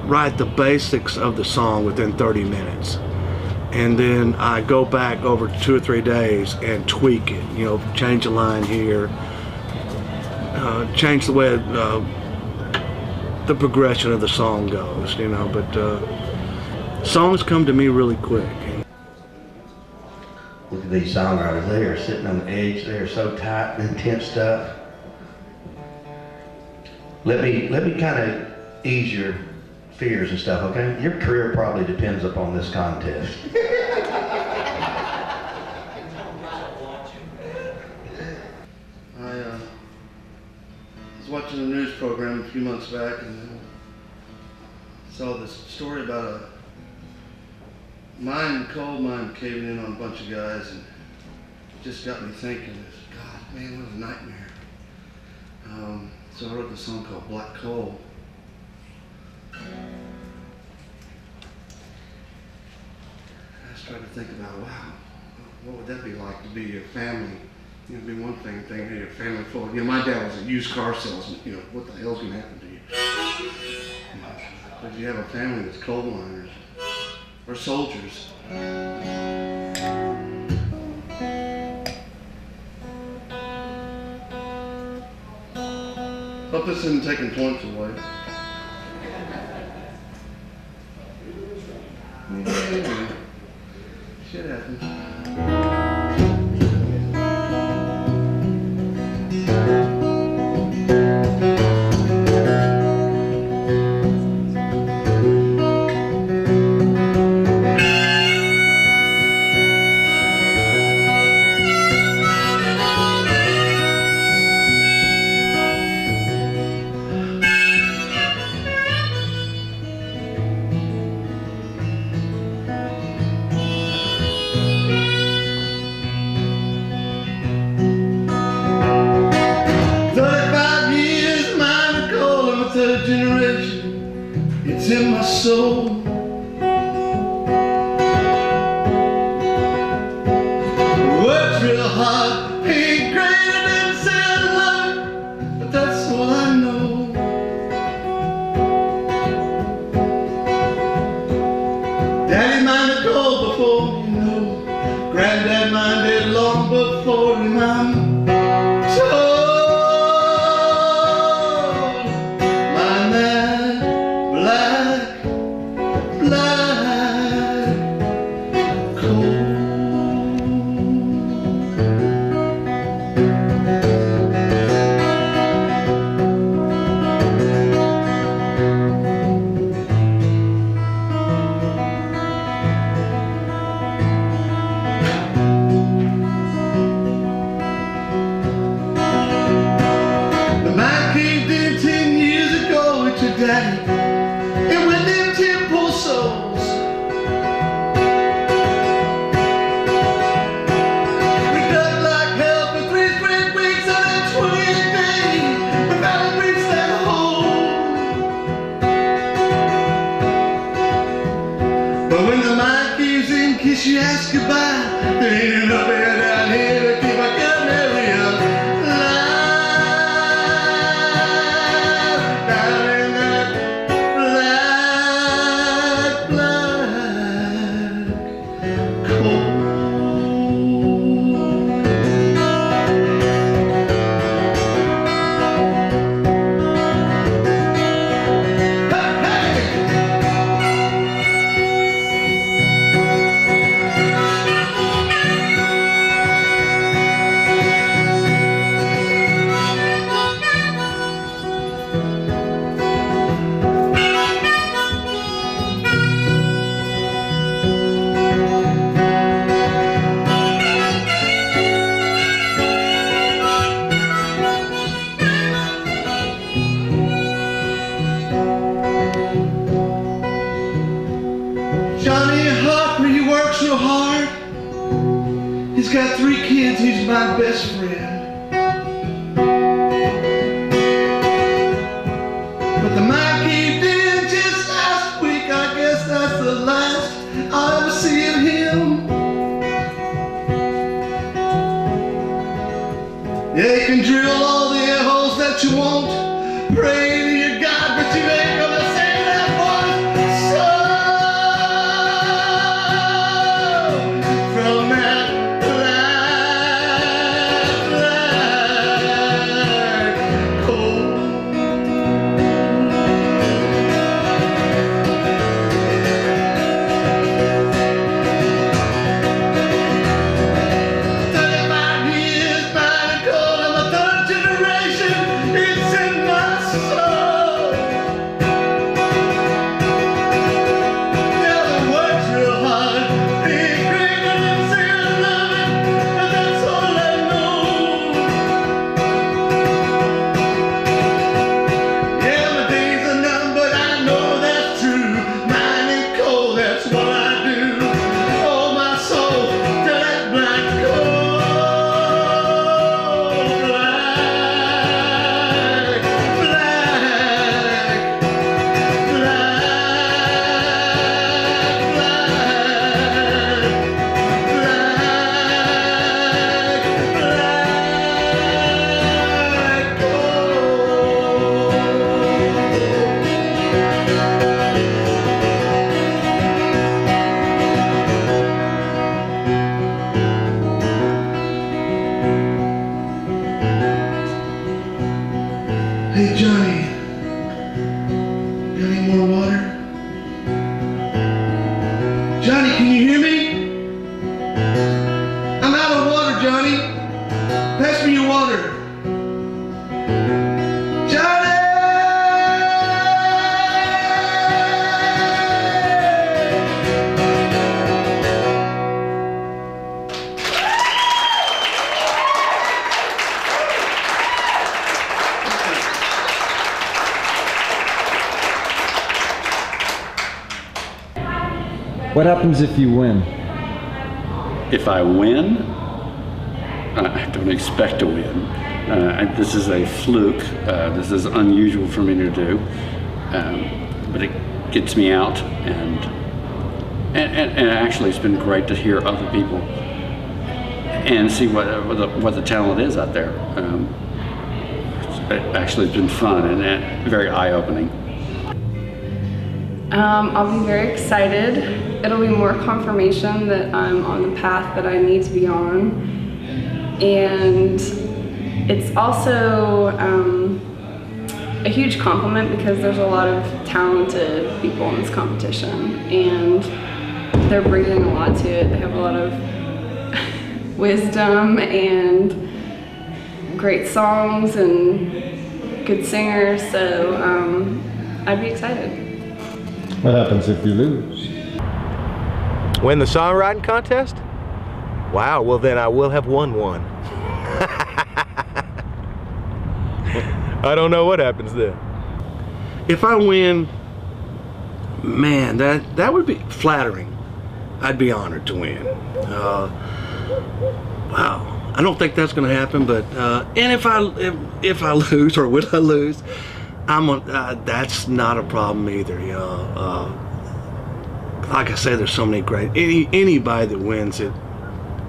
S16: write the basics of the song within 30 minutes. And then I go back over 2 or 3 days and tweak it, change a line here, change the way the progression of the song goes, you know. But songs come to me really quick.
S9: Look at these songwriters, they are sitting on the edge, they are so tight and tensed up. Let me kind of ease your fears and stuff, okay? Your career probably depends upon this contest.
S16: I was watching a news program a few months back and saw this story about a coal mine caving in on a bunch of guys, and it just got me thinking, God, man, what a nightmare. So I wrote this song called Black Coal. I just tried to think about, wow, what would that be like to be your family? You know, it'd be one thing thinking your family full. You know, my dad was a used car salesman. You know, what the hell's going to happen to you? But you have a family that's coal miners or soldiers. Hope this isn't taking points away. Shit happens. It's in my soul. Works real hard, ain't greater than say I love it, but that's all I know. Daddy minded gold before you know. Granddad minded long before him. I'm Daddy, and with them temple souls, we dug like hell for 3 straight weeks on that 28th day. We finally reached that hole. But when the mind caves in, kiss you, ask goodbye. There ain't enough air down here to keep our canary alive. Johnny Harper, he works so hard. He's got 3 kids, he's my best friend. But the mine caved in just last week. I guess that's the last I'll ever see of him. Yeah, you can drill all the air holes that you want. Pray to your God, but you ain't gonna save that voice. So from that black
S9: of water? Johnny, can you hear me? I'm out of water, Johnny. Pass me your water. Johnny!
S1: What happens if you win?
S11: If I win, I don't expect to win. This is a fluke. This is unusual for me to do, but it gets me out, and actually it's been great to hear other people and see what the talent is out there. Actually, it's been fun and very eye-opening.
S12: I'll be very excited. It'll be more confirmation that I'm on the path that I need to be on. And it's also a huge compliment because there's a lot of talented people in this competition and they're bringing a lot to it. They have a lot of wisdom and great songs and good singers, so I'd be excited.
S1: What happens if you lose?
S5: Win the songwriting contest? Wow, well then I will have won one. I don't know what happens then.
S16: If I win, man, that would be flattering. I'd be honored to win. Wow, I don't think that's going to happen. But and if I lose, or would I lose, that's not a problem either. You know, like I say, there's so many great. Anybody that wins it,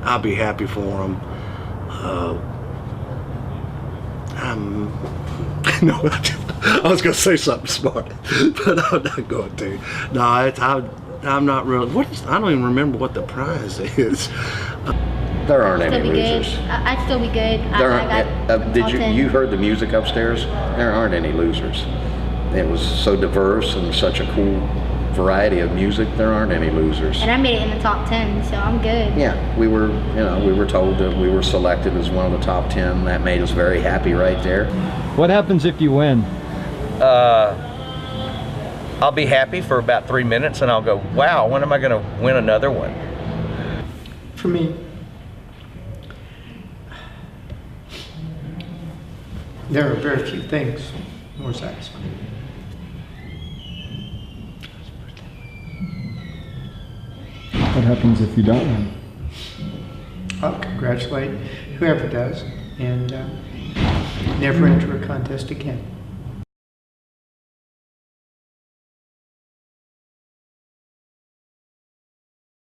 S16: I'll be happy for them. No, I was going to say something smart, but I'm not going to. No, I'm not really. I don't even remember what the prize is.
S17: There aren't any losers.
S10: I'd still be good.
S17: Did you heard the music upstairs? There aren't any losers. It was so diverse and such a cool variety of music. There aren't any losers.
S10: And I made it in the top 10, so I'm good.
S17: Yeah, we were told that we were selected as one of the top 10. That made us very happy right there.
S1: What happens if you win?
S5: I'll be happy for about 3 minutes and I'll go, wow, when am I going to win another one?
S14: For me, there are very few things more satisfying.
S1: What happens if you don't win?
S14: I'll congratulate whoever does and never enter a contest again.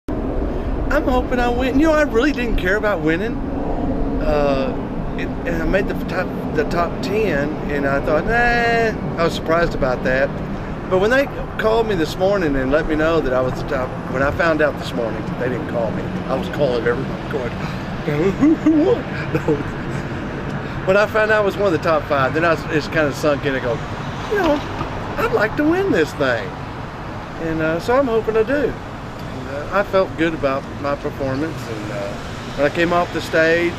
S16: I'm hoping I win. You know, I really didn't care about winning. And I made the top 10, and I thought, nah. I was surprised about that. But when they called me this morning and let me know that I was the top, when I found out this morning, they didn't call me. I was calling everyone, going, who won? No. When I found out I was one of the top 5, then it's kind of sunk in and go, you know, I'd like to win this thing, and so I'm hoping I do. I felt good about my performance, and when I came off the stage,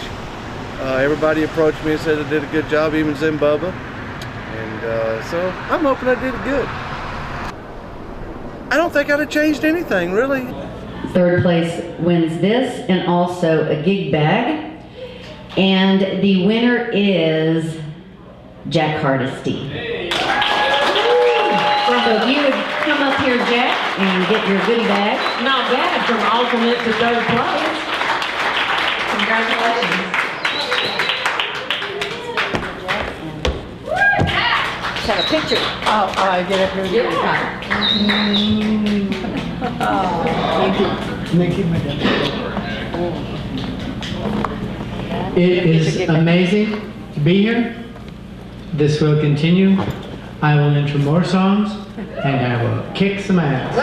S16: everybody approached me and said I did a good job, even Zim Bubba, and so I'm hoping I did good. I don't think I'd have changed anything, really.
S18: Third place wins this and also a gig bag, and the winner is Jack Hardesty. So if you would come up here, Jack, and get your goodie bag.
S19: Not bad from alternate to third place. Congratulations.
S18: Let's have a picture.
S19: Oh, I get up here.
S18: Give it
S19: Thank you, madam. It is amazing to be here. This will continue. I will enter more songs and I will kick some ass.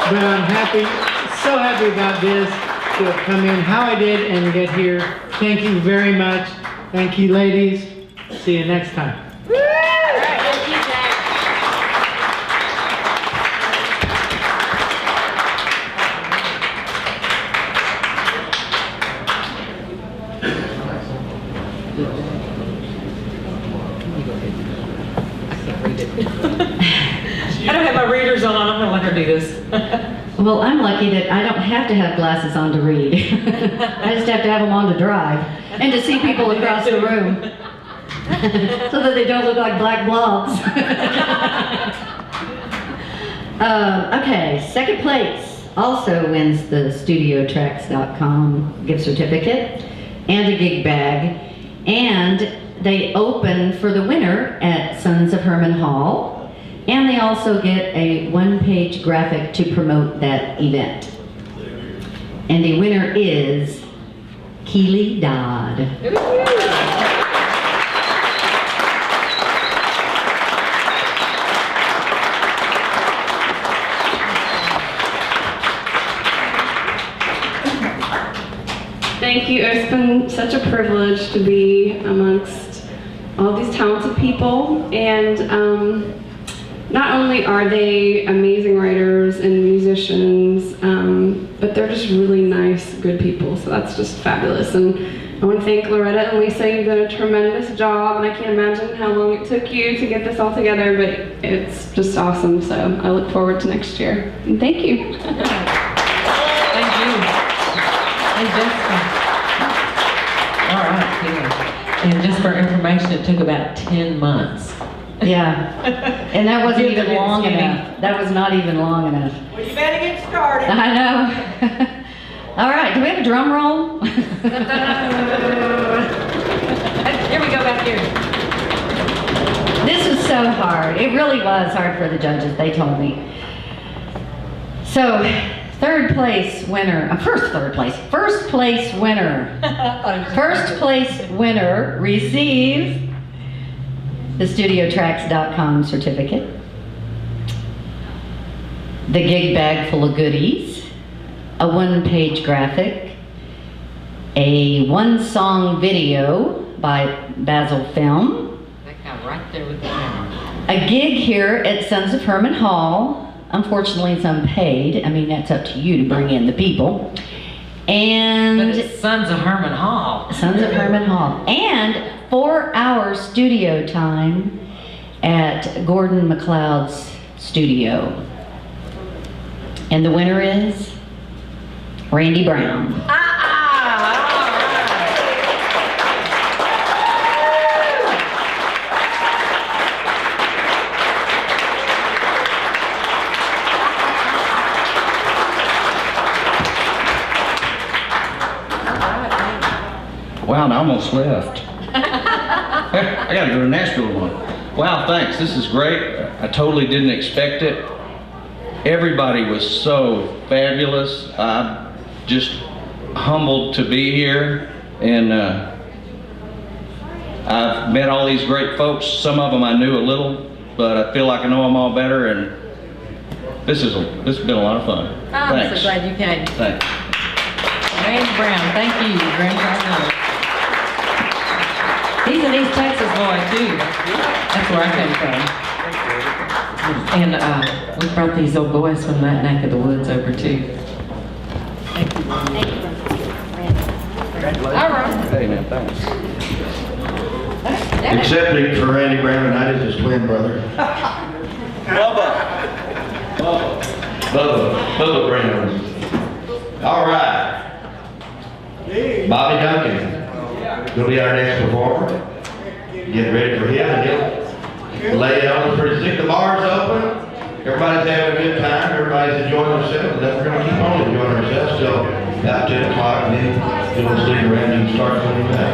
S19: But I'm happy, so happy about this, to have come in how I did and get here. Thank you very much. Thank you, ladies. See you next time.
S10: Thank you, Jack.
S20: to do this.
S18: Well, I'm lucky that I don't have to have glasses on to read. I just have to have them on to drive and to see people across the room so that they don't look like black blobs. Okay, second place also wins the StudioTracks.com gift certificate and a gig bag. And they open for the winner at Sons of Herman Hall. And they also get a one-page graphic to promote that event. And the winner is Keely Dodd.
S12: Thank you. It's been such a privilege to be amongst all these talented people, and not only are they amazing writers and musicians, but they're just really nice, good people, so that's just fabulous. And I want to thank Loretta and Lisa. You've done a tremendous job, and I can't imagine how long it took you to get this all together, but it's just awesome, so I look forward to next year. And thank you.
S20: Thank you. And Jessica. All right, Keely. And just for information, it took about 10 months.
S18: Yeah, and that wasn't even long enough. That was not even long enough.
S20: Well, you better get started.
S18: I know. All right, do we have a drum roll?
S20: Here we go back here.
S18: This was so hard. It really was hard for the judges, they told me. So, first place winner. First place winner receives the StudioTracks.com certificate, the gig bag full of goodies, a one-page graphic, a one-song video by Basil Film,
S20: That guy right there with the camera.
S18: a gig here at Sons of Herman Hall. Unfortunately, it's unpaid. I mean, that's up to you to bring in the people. And
S20: But it's Sons of Herman Hall.
S18: Sons of Herman Hall. And 4-hour studio time at Gordon MacLeod's studio. And the winner is Randy Brown.
S21: Wow, and I almost left. I gotta do a Nashville one. Wow, thanks, this is great. I totally didn't expect it. Everybody was so fabulous. I'm just humbled to be here, and I've met all these great folks. Some of them I knew a little, but I feel like I know them all better, and this has been a lot of fun.
S20: I'm
S21: Thanks.
S20: so glad you came.
S21: Thanks.
S20: Randy Brown, thank you. Grand Prize. He's an East Texas boy too. That's where I came from. And we brought these old boys from that neck of the woods over too. Thank you. All right.
S21: Hey man, thanks.
S9: Accepting for Randy Brown tonight is his twin brother. Bubba Brown. All right. Bobby Duncan will be our next performer. Get ready for him, and he'll lay it on us pretty thick. The bar's open. Everybody's having a good time. Everybody's enjoying themselves. And then we're going to keep on enjoying ourselves till about 10 o'clock, and then we'll sleep around and start coming back.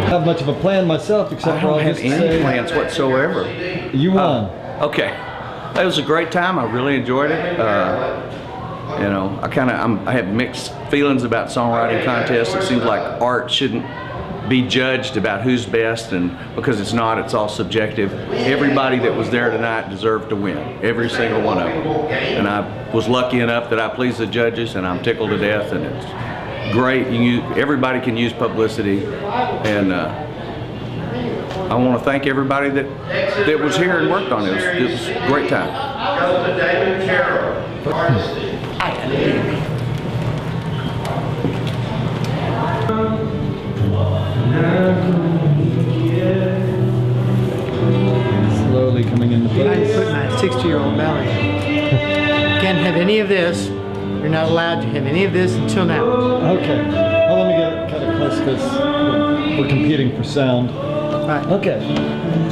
S1: Have much of a plan myself, except
S22: I
S1: for
S22: don't
S1: all
S22: have
S1: this
S22: any
S1: to say.
S22: plans whatsoever.
S1: You won.
S22: Okay. It was a great time. I really enjoyed it.
S21: You know, I have mixed feelings about songwriting contests. It seems like art shouldn't be judged about who's best, and because it's not, it's all subjective. Everybody that was there tonight deserved to win, every single one of them. And I was lucky enough that I pleased the judges, and I'm tickled to death, and it's great. Everybody can use publicity, and I want to thank everybody that was here and worked on it. It was a great time.
S1: Slowly coming into
S14: I
S1: place.
S14: put my 60-year-old belly. Can't have any of this. You're not allowed to have any of this until now.
S1: Okay. Well, let me get kind of close because we're competing for sound.
S14: Right.
S1: Okay.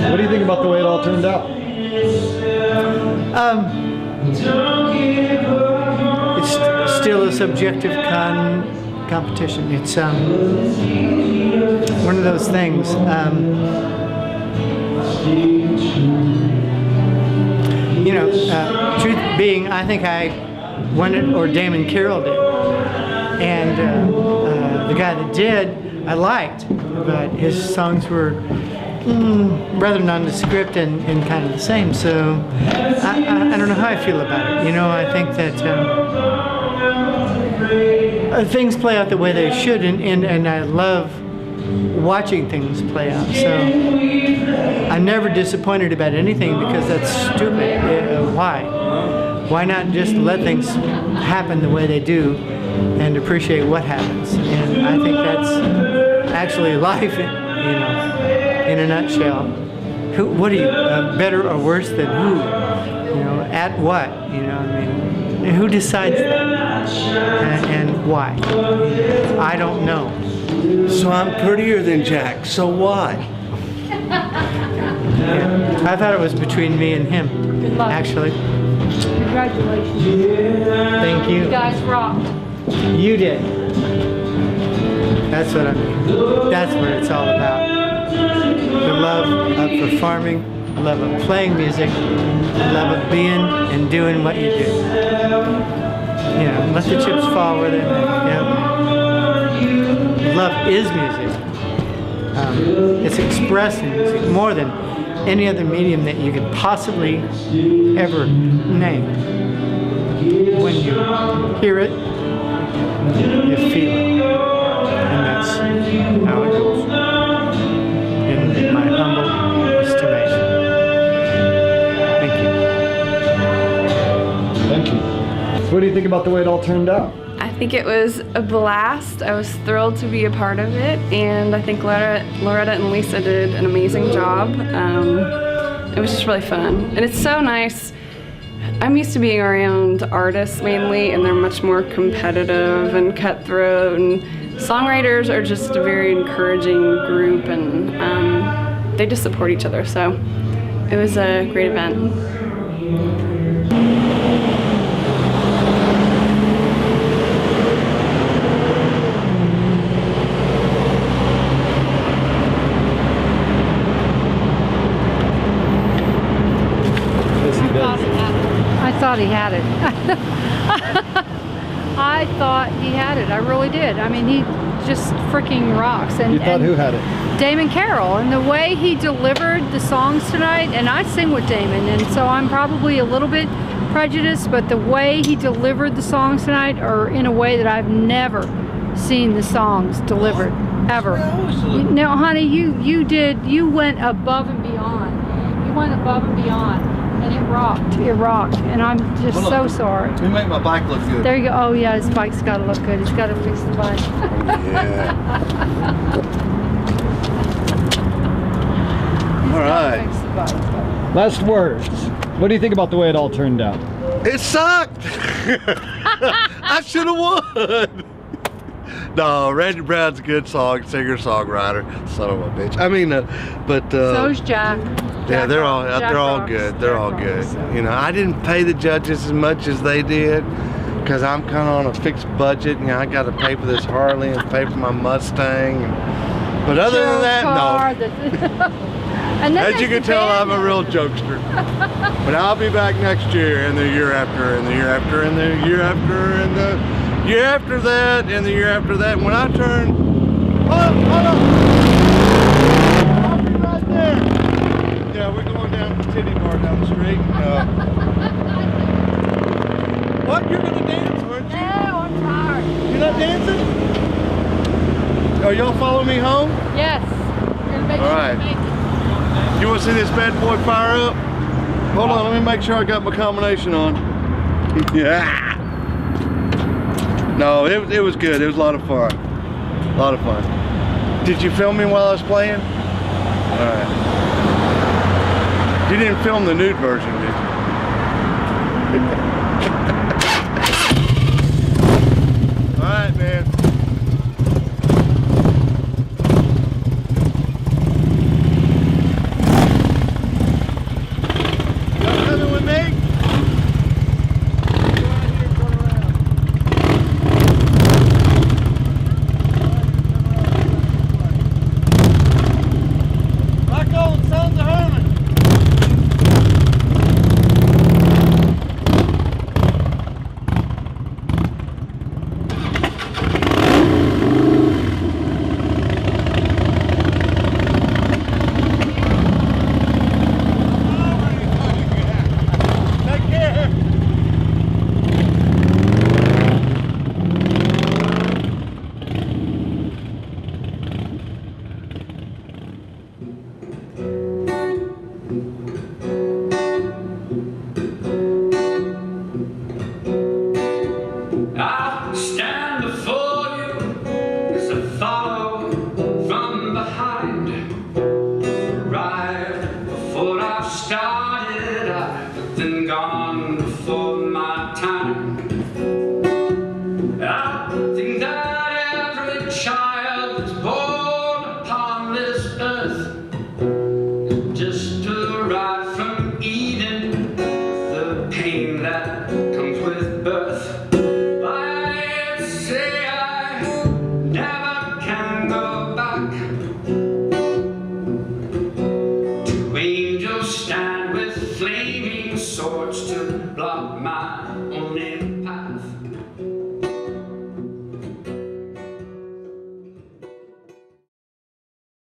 S1: What do you think about the way it all turned out?
S14: It's still a subjective competition. It's one of those things. You know, truth being, I think I won it, or Damon Carroll did, and the guy that did, I liked, but his songs were rather nondescript and kind of the same. So I don't know how I feel about it. You know, I think that things play out the way they should, and I love watching things play out. So I'm never disappointed about anything because that's stupid. Why not just let things happen the way they do and appreciate what happens? And I think that's actually life, you know, in a nutshell. What are you, better or worse than who? You know, at what? You know, I mean, who decides that? And why? I don't know.
S2: So I'm prettier than Jack, so what?
S14: Yeah. I thought it was between me and him.
S3: Good luck.
S14: Actually.
S3: Congratulations.
S14: Thank you.
S3: You guys rocked.
S14: You did. That's what I mean. That's what it's all about. The love of performing, the love of playing music, the love of being and doing what you do. You know, let the chips fall where they may. Yeah. Love is music. It's expressed in music more than any other medium that you could possibly ever name. When you hear it, you feel it. And that's how it goes. In my humble estimation. Thank you.
S1: Thank you. What do you think about the way it all turned out?
S12: I think it was a blast. I was thrilled to be a part of it, and I think Loretta and Lisa did an amazing job. It was just really fun, and it's so nice. I'm used to being around artists mainly, and they're much more competitive and cutthroat, and songwriters are just a very encouraging group, and they just support each other, so it was a great event.
S3: I thought he had it. I thought he had it. I really did. I mean, he just freaking rocks. And
S1: You thought who had it?
S3: Damon Carroll, and the way he delivered the songs tonight, and I sing with Damon, and so I'm probably a little bit prejudiced, but the way he delivered the songs tonight are in a way that I've never seen the songs delivered, ever. Now, honey, you went above and beyond. You went above and beyond. And it rocked, and I'm just so sorry.
S2: We make my bike look good.
S3: There you go. Oh yeah, his bike's got to look good. He's got to fix the bike.
S2: Yeah. All right.
S3: Fix the bike.
S1: Last words. What do you think about the way it all turned out?
S2: It sucked. I should have won. No, Randy Brown's a good singer-songwriter. Son of a bitch. I mean, but
S3: So's Jack.
S2: yeah, they're all
S3: rocks.
S2: good. They're all good. You know, I didn't pay the judges as much as they did because I'm kind of on a fixed budget. You know, I got to pay for this Harley and pay for my Mustang. But other than that, no.
S3: And then
S16: as you can tell, I'm a real jokester. But I'll be back next year, and the year after, and the year after, and the year after, and the year after that, and the year after that. When I turn, hold on. I'll be right there. Yeah, we're going down to the titty bar down the street. What? You're gonna dance, aren't you?
S3: No, I'm tired.
S16: You're not dancing? Oh, y'all follow me home?
S3: Yes.
S16: All right. You want to see this bad boy fire up? Hold on, let me make sure I got my combination on. Yeah. No, it was good. It was a lot of fun. A lot of fun. Did you film me while I was playing? All right. You didn't film the nude version, did you?